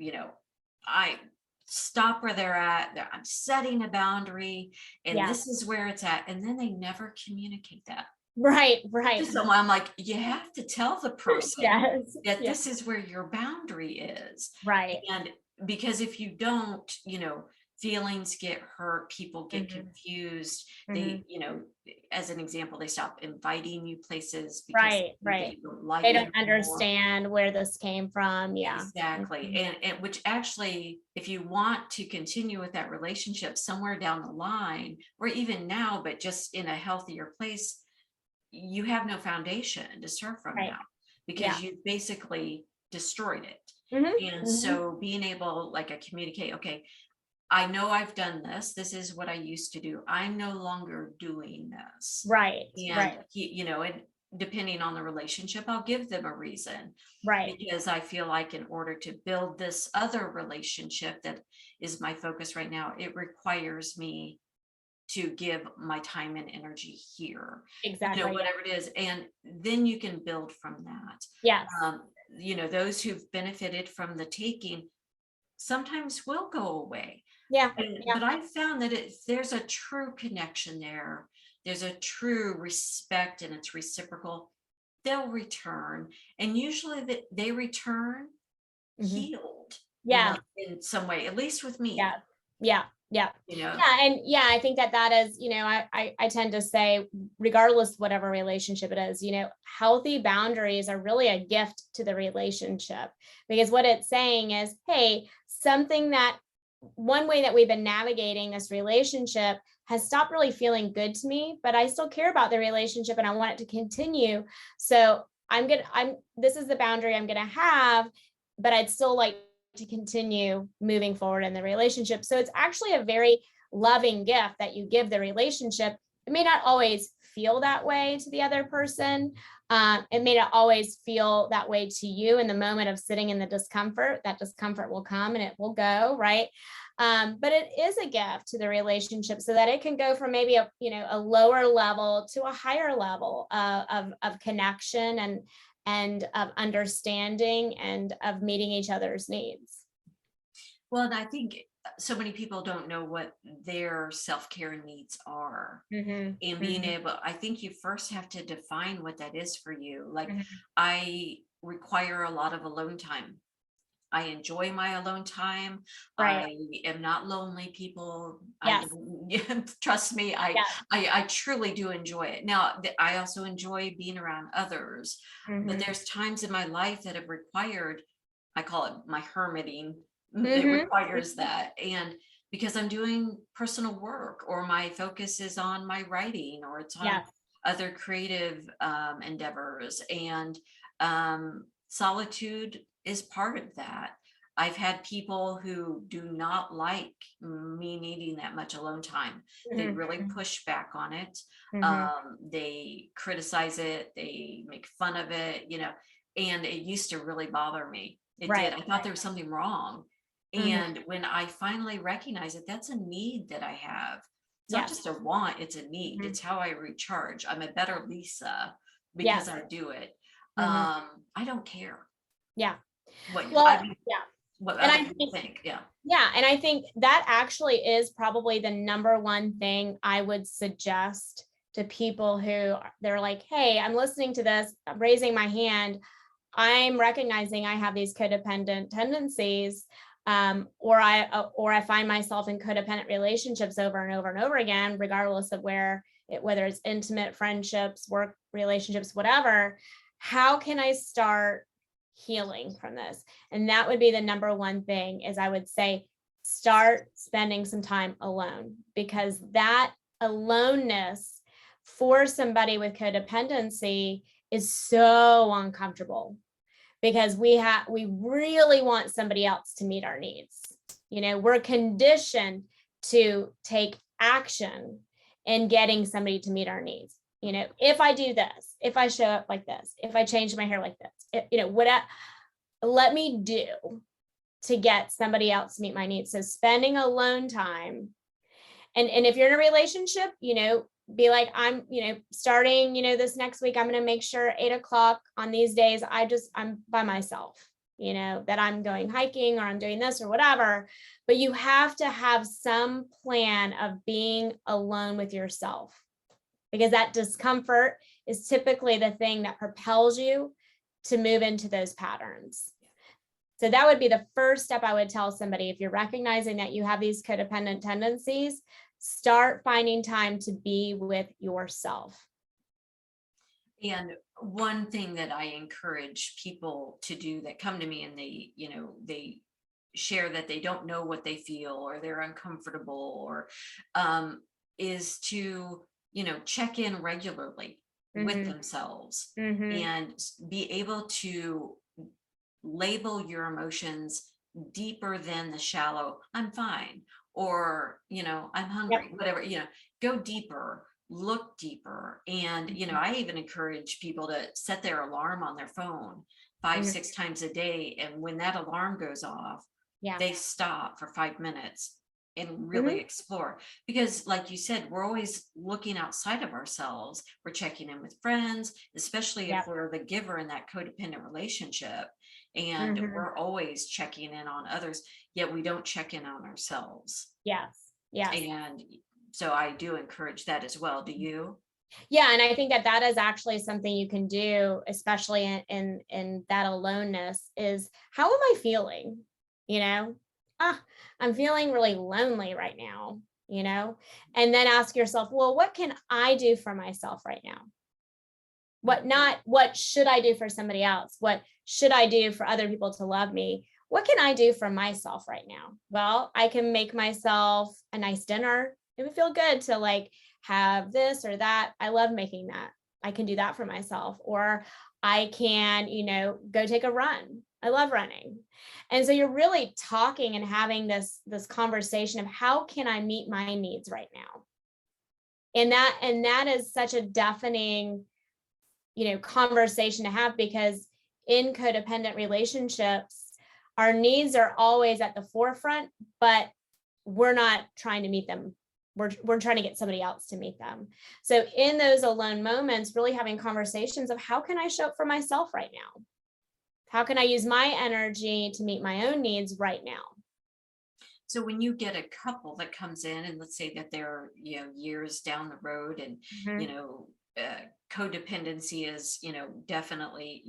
Speaker 1: I stop where they're at, I'm setting a boundary, and
Speaker 2: Yeah.
Speaker 1: this is where it's at. And then they never communicate that
Speaker 2: Right.
Speaker 1: to
Speaker 2: Right.
Speaker 1: someone. I'm like, you have to tell the person
Speaker 2: Yes.
Speaker 1: that
Speaker 2: Yeah.
Speaker 1: this is where your boundary is.
Speaker 2: Right.
Speaker 1: And because if you don't, feelings get hurt, people get
Speaker 2: Mhm.
Speaker 1: confused. They,
Speaker 2: Mhm.
Speaker 1: as an example, they stop inviting you places because
Speaker 2: Right.
Speaker 1: they
Speaker 2: Right.
Speaker 1: don't like
Speaker 2: They
Speaker 1: you
Speaker 2: don't
Speaker 1: anymore.
Speaker 2: understand where this came from. Yeah.
Speaker 1: Exactly.
Speaker 2: Mhm.
Speaker 1: And which actually, if you want to continue with that relationship somewhere down the line, or even now, but just in a healthier place, you have no foundation to start from
Speaker 2: Right.
Speaker 1: now
Speaker 2: Yeah.
Speaker 1: because you basically destroyed it.
Speaker 2: Mhm.
Speaker 1: And
Speaker 2: Mhm.
Speaker 1: so being able, like, I communicate, okay, I know I've done this. This is what I used to do. I'm no longer doing this.
Speaker 2: Right. Right.
Speaker 1: And and depending on the relationship, I'll give them a reason,
Speaker 2: Right.
Speaker 1: because I feel like in order to build this other relationship that is my focus right now, it requires me to give my time and energy here,
Speaker 2: Exactly. Yeah.
Speaker 1: whatever it is. And then you can build from that.
Speaker 2: Yes.
Speaker 1: Those who've benefited from the taking sometimes will go away.
Speaker 2: Yeah. Yeah.
Speaker 1: But I've found that if there's a true connection there, there's a true respect and it's reciprocal, they'll return. And usually they return
Speaker 2: Mhm.
Speaker 1: healed
Speaker 2: Yeah.
Speaker 1: in some way, at least with
Speaker 2: Yeah.
Speaker 1: me,
Speaker 2: Yeah. Yeah.
Speaker 1: you know.
Speaker 2: Yeah. And yeah, I think that that is, I tend to say, regardless whatever relationship it is, healthy boundaries are really a gift to the relationship, because what it's saying is, hey, something that one way that we've been navigating this relationship has stopped really feeling good to me, but I still care about the relationship and I want it to continue. So this is the boundary I'm going to have, but I'd still like to continue moving forward in the relationship. So it's actually a very loving gift that you give the relationship. It may not always feel that way to the other person. It may not always feel that way to you in the moment of sitting in the discomfort. That discomfort will come and it will go, right? But it is a gift to the relationship so that it can go from maybe a lower level to a higher level of connection and of understanding and of meeting each other's needs.
Speaker 1: Well, and I think so many people don't know what their self-care needs are.
Speaker 2: Mhm,
Speaker 1: And being
Speaker 2: mhm,
Speaker 1: able, I think you first have to define what that is for you. Like,
Speaker 2: mhm.
Speaker 1: I require a lot of alone time. I enjoy my alone time.
Speaker 2: Right.
Speaker 1: I am not lonely, people. I
Speaker 2: Yes.
Speaker 1: don't trust me. I,
Speaker 2: Yeah.
Speaker 1: I I truly do enjoy it. Now, I also enjoy being around others, but
Speaker 2: Mhm,
Speaker 1: there's times in my life that have required, I call it my hermiting. It
Speaker 2: mhm,
Speaker 1: requires
Speaker 2: mhm.
Speaker 1: that. And because I'm doing personal work, or my focus is on my writing, or it's on
Speaker 2: Yes.
Speaker 1: other creative endeavors. And solitude is part of that. I've had people who do not like me needing that much alone time. They
Speaker 2: Mhm,
Speaker 1: really
Speaker 2: mhm,
Speaker 1: push back on it.
Speaker 2: mhm.
Speaker 1: They criticize it. They make fun of it, and it used to really bother me. It did.
Speaker 2: Right,
Speaker 1: I thought
Speaker 2: right.
Speaker 1: there was something wrong.
Speaker 2: Mhm.
Speaker 1: And when I finally recognized that that's a need that I have, it's not
Speaker 2: Yes.
Speaker 1: just a want, it's a need.
Speaker 2: Mhm.
Speaker 1: It's how I recharge. I'm a better Lisa because
Speaker 2: Yes.
Speaker 1: I do it.
Speaker 2: Mhm.
Speaker 1: I don't care
Speaker 2: Yeah.
Speaker 1: what I
Speaker 2: Well,
Speaker 1: mean,
Speaker 2: yeah.
Speaker 1: what
Speaker 2: And
Speaker 1: other
Speaker 2: I
Speaker 1: people
Speaker 2: think
Speaker 1: think. Yeah.
Speaker 2: Yeah, and I think that actually is probably the number one thing I would suggest to people they're like, "Hey, I'm listening to this, I'm raising my hand. I'm recognizing I have these codependent tendencies, or I find myself in codependent relationships over and over and over again, regardless of whether it's intimate friendships, work relationships, whatever. How can I start healing from this?" And that would be the number one thing is I would say, start spending some time alone, because that aloneness for somebody with codependency is so uncomfortable, because we really want somebody else to meet our needs. We're conditioned to take action in getting somebody to meet our needs. If I do this, if I show up like this, if I change my hair like this, let me do to get somebody else to meet my needs. So spending alone time. And if you're in a relationship, be like, I'm, starting, this next week, I'm going to make sure 8:00 on these days, I'm by myself, that I'm going hiking or I'm doing this or whatever. But you have to have some plan of being alone with yourself, because that discomfort is typically the thing that propels you to move into those patterns. So that would be the first step I would tell somebody. If you're recognizing that you have these codependent tendencies, start finding time to be with yourself.
Speaker 1: And one thing that I encourage people to do that come to me and they share that they don't know what they feel, or they're uncomfortable, or is to, check in regularly with themselves and be able to label your emotions deeper than the shallow, I'm fine, or, I'm hungry, whatever, go deeper, look deeper. And, I even encourage people to set their alarm on their phone 5-6 times a day. And when that alarm goes off, they stop for 5 minutes and really explore. Because like you said, we're always looking outside of ourselves. We're checking in with friends, especially if we're the giver in that codependent relationship. And we're always checking in on others, yet we don't check in on ourselves.
Speaker 2: Yes.
Speaker 1: And so I do encourage that as well. Do you?
Speaker 2: Yeah. And I think that is actually something you can do, especially in that aloneness, is, how am I feeling? I'm feeling really lonely right now, and then ask yourself, well, what can I do for myself right now? What should I do for somebody else? What should I do for other people to love me? What can I do for myself right now? Well, I can make myself a nice dinner. It would feel good to have this or that. I love making that. I can do that for myself. Or I can, go take a run. I love running. And so you're really talking and having this conversation of, how can I meet my needs right now? And that is such a deafening, conversation to have, because in codependent relationships, our needs are always at the forefront, but we're not trying to meet them. We're trying to get somebody else to meet them. So in those alone moments, really having conversations of, how can I show up for myself right now? How can I use my energy to meet my own needs right now?
Speaker 1: So when you get a couple that comes in, and let's say that they're, years down the road, and, codependency is, definitely,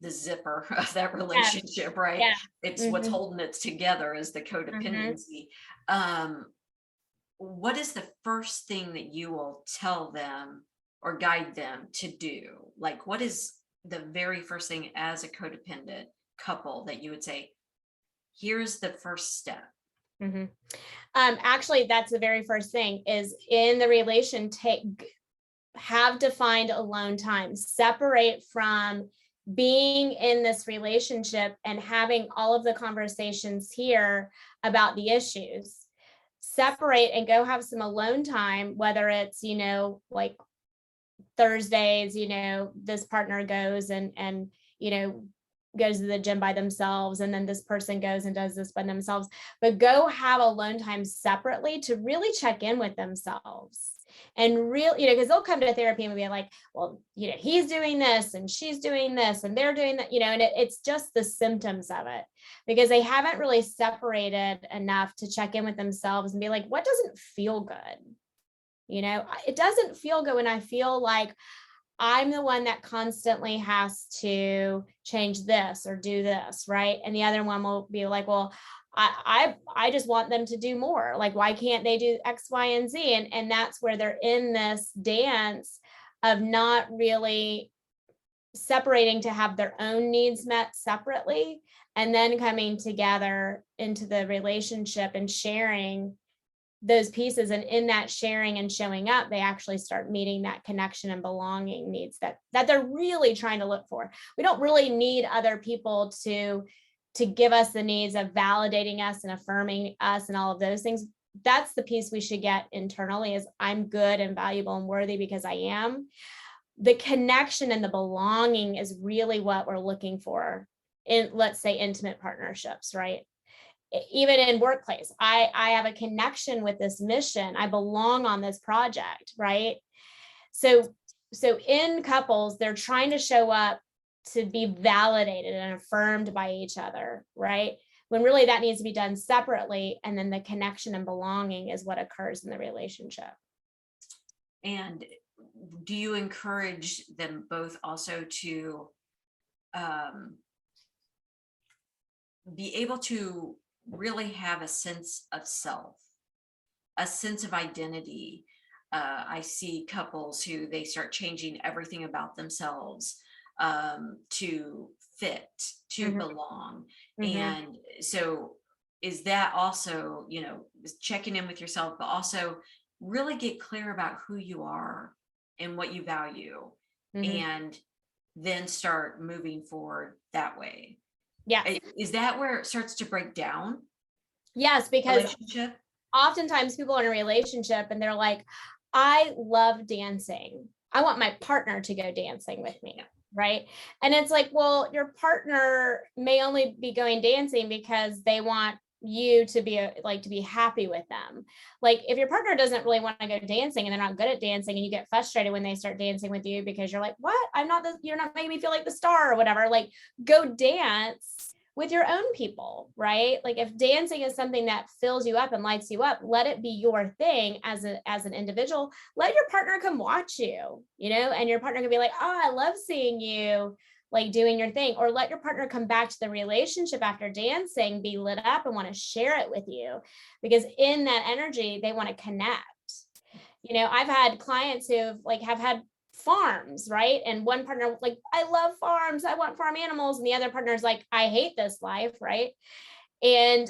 Speaker 1: the zipper of that relationship, right?
Speaker 2: Yeah.
Speaker 1: It's what's holding it together is the codependency. What is the first thing that you will tell them or guide them to do? Like, what is the very first thing as a codependent couple that you would say, here's the first step?
Speaker 2: Actually, that's the very first thing, is in the relation, have defined alone time, separate from being in this relationship and having all of the conversations here about the issues. Separate and go have some alone time, whether it's, like Thursdays, this partner goes and goes to the gym by themselves, and then this person goes and does this by themselves. But go have alone time separately to really check in with themselves. And really, because they'll come to therapy and be like, well, he's doing this and she's doing this and they're doing that, and it's just the symptoms of it, because they haven't really separated enough to check in with themselves and be like, what doesn't feel good? It doesn't feel good when I feel like I'm the one that constantly has to change this or do this, right? And the other one will be like, well, I just want them to do more. Like, why can't they do X, Y, and Z? And that's where they're in this dance of not really separating to have their own needs met separately, and then coming together into the relationship and sharing those pieces. And in that sharing and showing up, they actually start meeting that connection and belonging needs that they're really trying to look for. We don't really need other people to give us the needs of validating us and affirming us and all of those things. That's the piece we should get internally, is I'm good and valuable and worthy because I am. The connection and the belonging is really what we're looking for in, let's say, intimate partnerships, right? Even in workplace, I have a connection with this mission. I belong on this project, right? So in couples, they're trying to show up to be validated and affirmed by each other, right? When really that needs to be done separately. And then the connection and belonging is what occurs in the relationship.
Speaker 1: And do you encourage them both also to be able to really have a sense of self, a sense of identity? I see couples who they start changing everything about themselves to fit, to belong. And so is that also, checking in with yourself, but also really get clear about who you are and what you value, and then start moving forward that way?
Speaker 2: Yeah.
Speaker 1: Is that where it starts to break down?
Speaker 2: Yes, because
Speaker 1: Relationship?
Speaker 2: oftentimes people are in a relationship and they're like, I love dancing. I want my partner to go dancing with me. Right. And it's like, well, your partner may only be going dancing because they want you to be to be happy with them. Like if your partner doesn't really want to go dancing and they're not good at dancing, and you get frustrated when they start dancing with you because you're like, what? You're not making me feel like the star or whatever. Like, go dance with your own people, right? Like if dancing is something that fills you up and lights you up, let it be your thing as an individual. Let your partner come watch you, and your partner can be like, oh, I love seeing you like doing your thing. Or let your partner come back to the relationship after dancing, be lit up and want to share it with you, because in that energy, they want to connect. I've had clients who have had farms, right? And one partner like, I love farms, I want farm animals. And the other partner is like, I hate this life, right? And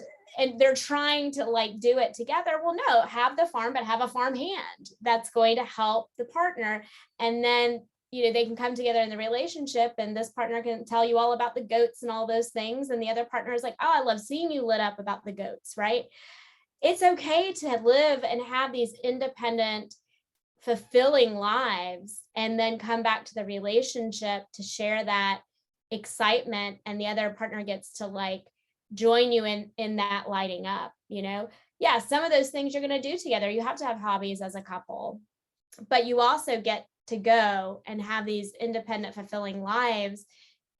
Speaker 2: they're trying to do it together. Well, no, have the farm, but have a farm hand that's going to help the partner. And then, they can come together in the relationship, and this partner can tell you all about the goats and all those things. And the other partner is like, oh, I love seeing you lit up about the goats, right? It's okay to live and have these independent, fulfilling lives, and then come back to the relationship to share that excitement, and the other partner gets to join you in that lighting up. Yeah, some of those things you're going to do together. You have to have hobbies as a couple, but you also get to go and have these independent, fulfilling lives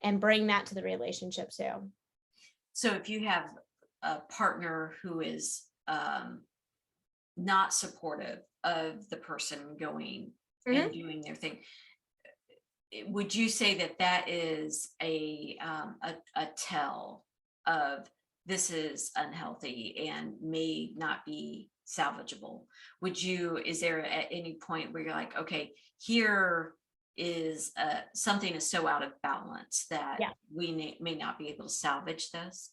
Speaker 2: and bring that to the relationship too.
Speaker 1: So if you have a partner who is not supportive of the person going and doing their thing, would you say that is a tell of this is unhealthy and may not be salvageable? Is there at any point where you're like, okay, here is something is so out of balance that we may not be able to salvage this?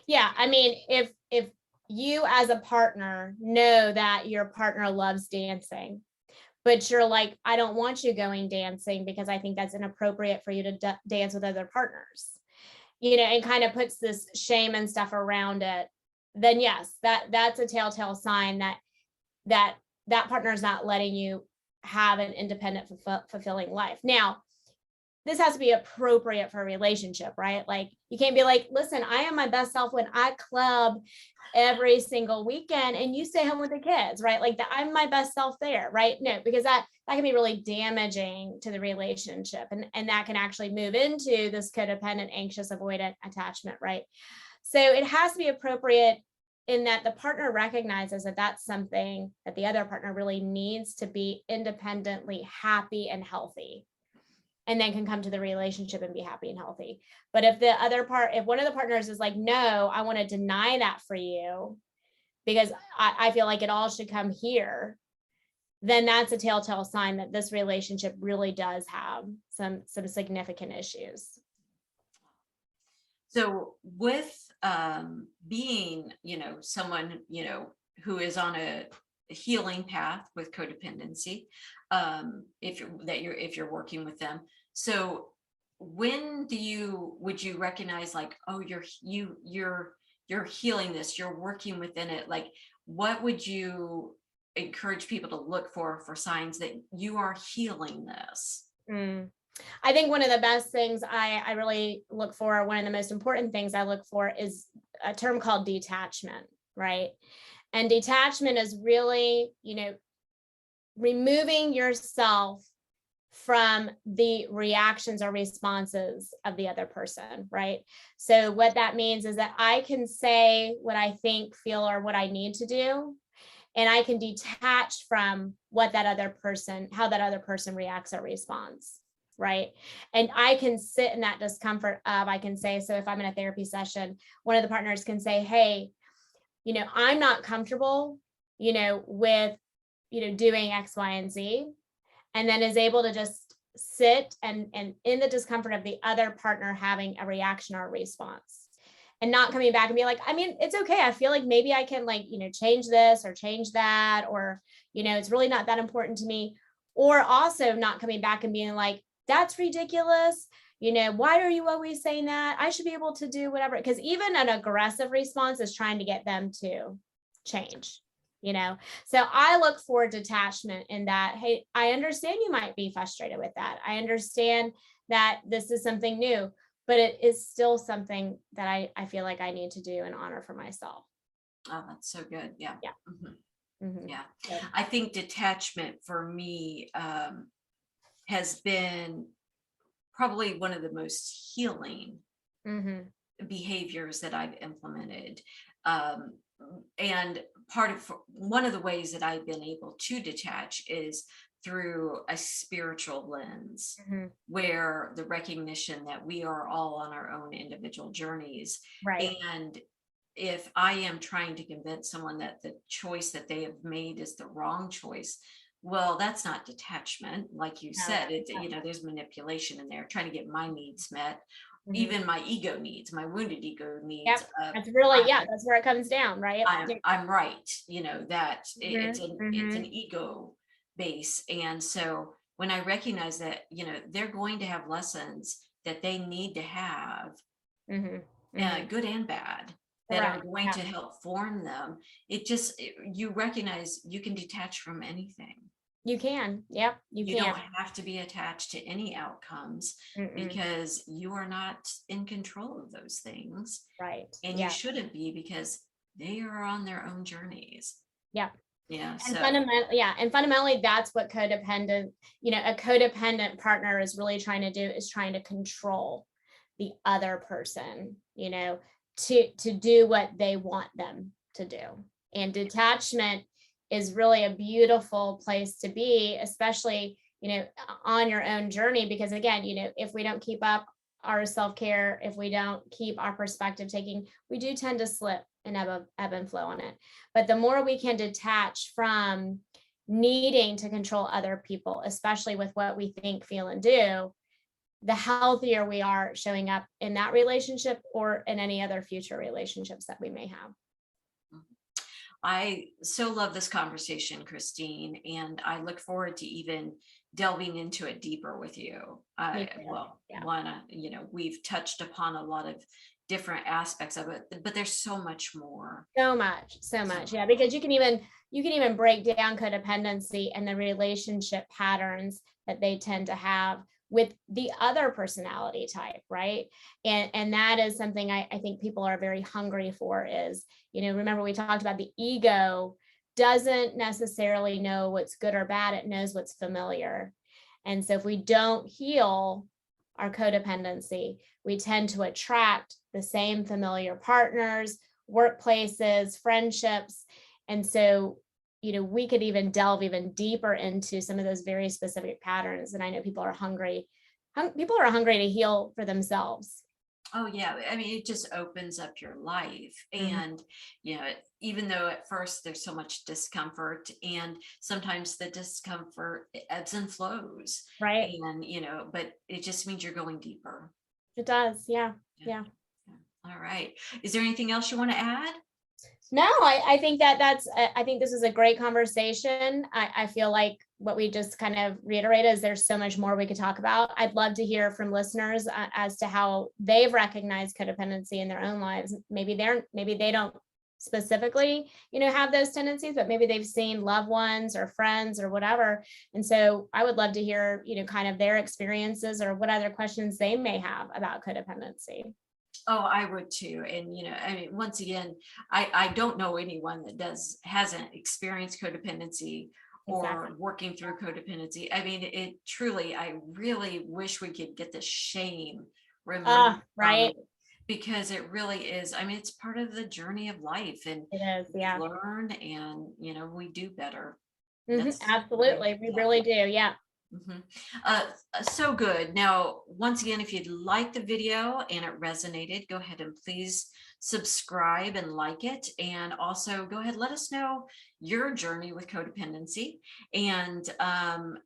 Speaker 2: Yeah, I mean, if you as a partner know that your partner loves dancing, but you're like, I don't want you going dancing because I think that's inappropriate for you to dance with other partners, and kind of puts this shame and stuff around it, then yes, that's a telltale sign that partner is not letting you have an independent, fulfilling life. Now, this has to be appropriate for a relationship, right? Like you can't be like, listen, I am my best self when I club every single weekend and you stay home with the kids, right? Like I'm my best self there, right? No, because that can be really damaging to the relationship. And that can actually move into this codependent, anxious, avoidant attachment, right? So it has to be appropriate in that the partner recognizes that that's something that the other partner really needs to be independently happy and healthy, and then can come to the relationship and be happy and healthy. But if if one of the partners is like, no, I want to deny that for you because I feel like it all should come here, then that's a telltale sign that this relationship really does have some significant issues.
Speaker 1: So with being, someone, who is on a healing path with codependency, if you're working with them. So when would you recognize, like, oh, you're healing this, you're working within it? Like, what would you encourage people to look for signs that you are healing this?
Speaker 2: I think one of the best things I really look for, one of the most important things I look for, is a term called detachment, right? And detachment is really, removing yourself from the reactions or responses of the other person, right? So what that means is that I can say what I think, feel, or what I need to do, and I can detach from how that other person reacts or responds, right? And I can sit in that discomfort of, I can say, so if I'm in a therapy session, one of the partners can say, hey, I'm not comfortable, with, doing X, Y, and Z, and then is able to just sit and in the discomfort of the other partner having a reaction or a response, and not coming back and be like, I mean, it's okay, I feel like maybe I can, like, change this or change that, or, it's really not that important to me. Or also not coming back and being like, that's ridiculous. Why are you always saying that? I should be able to do whatever. Because even an aggressive response is trying to get them to change, So I look for detachment in that, hey, I understand you might be frustrated with that. I understand that this is something new, but it is still something that I feel like I need to do in honor for myself.
Speaker 1: Oh, that's so good. Yeah.
Speaker 2: Yeah.
Speaker 1: Yeah.
Speaker 2: Yeah.
Speaker 1: I think detachment for me has been probably one of the most healing behaviors that I've implemented. And one of the ways that I've been able to detach is through a spiritual lens, where the recognition that we are all on our own individual journeys.
Speaker 2: Right.
Speaker 1: And if I am trying to convince someone that the choice that they have made is the wrong choice, well, that's not detachment. Like you
Speaker 2: No.
Speaker 1: said, there's manipulation in there, trying to get my needs met,
Speaker 2: Mhm.
Speaker 1: even my ego needs, my wounded ego needs.
Speaker 2: Yep. That's really, that's where it comes down, right?
Speaker 1: I'm right. That it's
Speaker 2: Mhm.
Speaker 1: an ego base. And so when I recognize that, they're going to have lessons that they need to have, good and bad, that are
Speaker 2: Correct.
Speaker 1: going
Speaker 2: Yeah.
Speaker 1: to help form them. You recognize you can detach from anything.
Speaker 2: You can. Yep.
Speaker 1: You don't have to be attached to any outcomes, because you are not in control of those things.
Speaker 2: Right.
Speaker 1: And
Speaker 2: Yeah.
Speaker 1: you shouldn't be, because they are on their own journeys.
Speaker 2: Yeah.
Speaker 1: Yeah.
Speaker 2: And
Speaker 1: So
Speaker 2: fundamentally, that's what a codependent partner is really trying to do, is trying to control the other person, to do what they want them to do. And detachment is really a beautiful place to be, especially, on your own journey, because again, if we don't keep up our self-care, if we don't keep our perspective taking, we do tend to slip and ebb and flow on it. But the more we can detach from needing to control other people, especially with what we think, feel, and do, the healthier we are showing up in that relationship or in any other future relationships that we may have.
Speaker 1: I so love this conversation, Christine, and I look forward to even delving into it deeper with you. We've touched upon a lot of different aspects of it, but there's so much more.
Speaker 2: So much. Yeah, because you can even break down codependency and the relationship patterns that they tend to have with the other personality type, right? And that is something I think people are very hungry for, is, remember we talked about the ego doesn't necessarily know what's good or bad, it knows what's familiar. And so if we don't heal our codependency, we tend to attract the same familiar partners, workplaces, friendships. And so, we could even delve even deeper into some of those very specific patterns. And I know people are hungry. People are hungry to heal for themselves.
Speaker 1: Oh, yeah. I mean, it just opens up your life.
Speaker 2: Mhm.
Speaker 1: And, even though at first there's so much discomfort, and sometimes the discomfort ebbs and flows,
Speaker 2: Right.
Speaker 1: and, but it just means you're going deeper.
Speaker 2: It does. Yeah.
Speaker 1: Yeah.
Speaker 2: Yeah.
Speaker 1: Yeah. All right. Is there anything else you want to add?
Speaker 2: No, I think I think this is a great conversation. I feel like what we just kind of reiterated is there's so much more we could talk about. I'd love to hear from listeners as to how they've recognized codependency in their own lives. Maybe they don't specifically, have those tendencies, but maybe they've seen loved ones or friends or whatever. And so I would love to hear, kind of their experiences or what other questions they may have about codependency.
Speaker 1: Oh, I would too. And, I mean, once again, I don't know anyone that hasn't experienced codependency
Speaker 2: Exactly.
Speaker 1: or working through codependency. I mean, it truly, I really wish we could get the shame removed from
Speaker 2: Right.
Speaker 1: it, because it really is. I mean, it's part of the journey of life, and
Speaker 2: It is.
Speaker 1: we
Speaker 2: Yeah.
Speaker 1: learn, and, we do better. That's really,
Speaker 2: Absolutely. We
Speaker 1: yeah.
Speaker 2: really do. Yeah.
Speaker 1: Mhm. So good. Now, once again, if you'd like the video and it resonated, go ahead and please subscribe and like it. And also go ahead, let us know your journey with codependency. And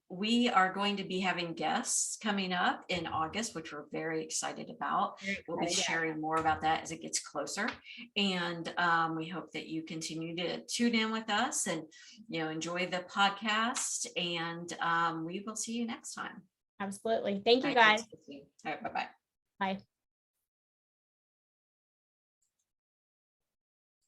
Speaker 1: we are going to be having guests coming up in August, which we're very excited about.
Speaker 2: Very
Speaker 1: We'll be
Speaker 2: excited. Yeah.
Speaker 1: sharing more about that as it gets closer. And we hope that you continue to tune in with us, and enjoy the podcast, and we will see you next time.
Speaker 2: Absolutely. Thank
Speaker 1: All
Speaker 2: you,
Speaker 1: right, thanks,
Speaker 2: guys.
Speaker 1: Christine. All right, bye-bye.
Speaker 2: Bye.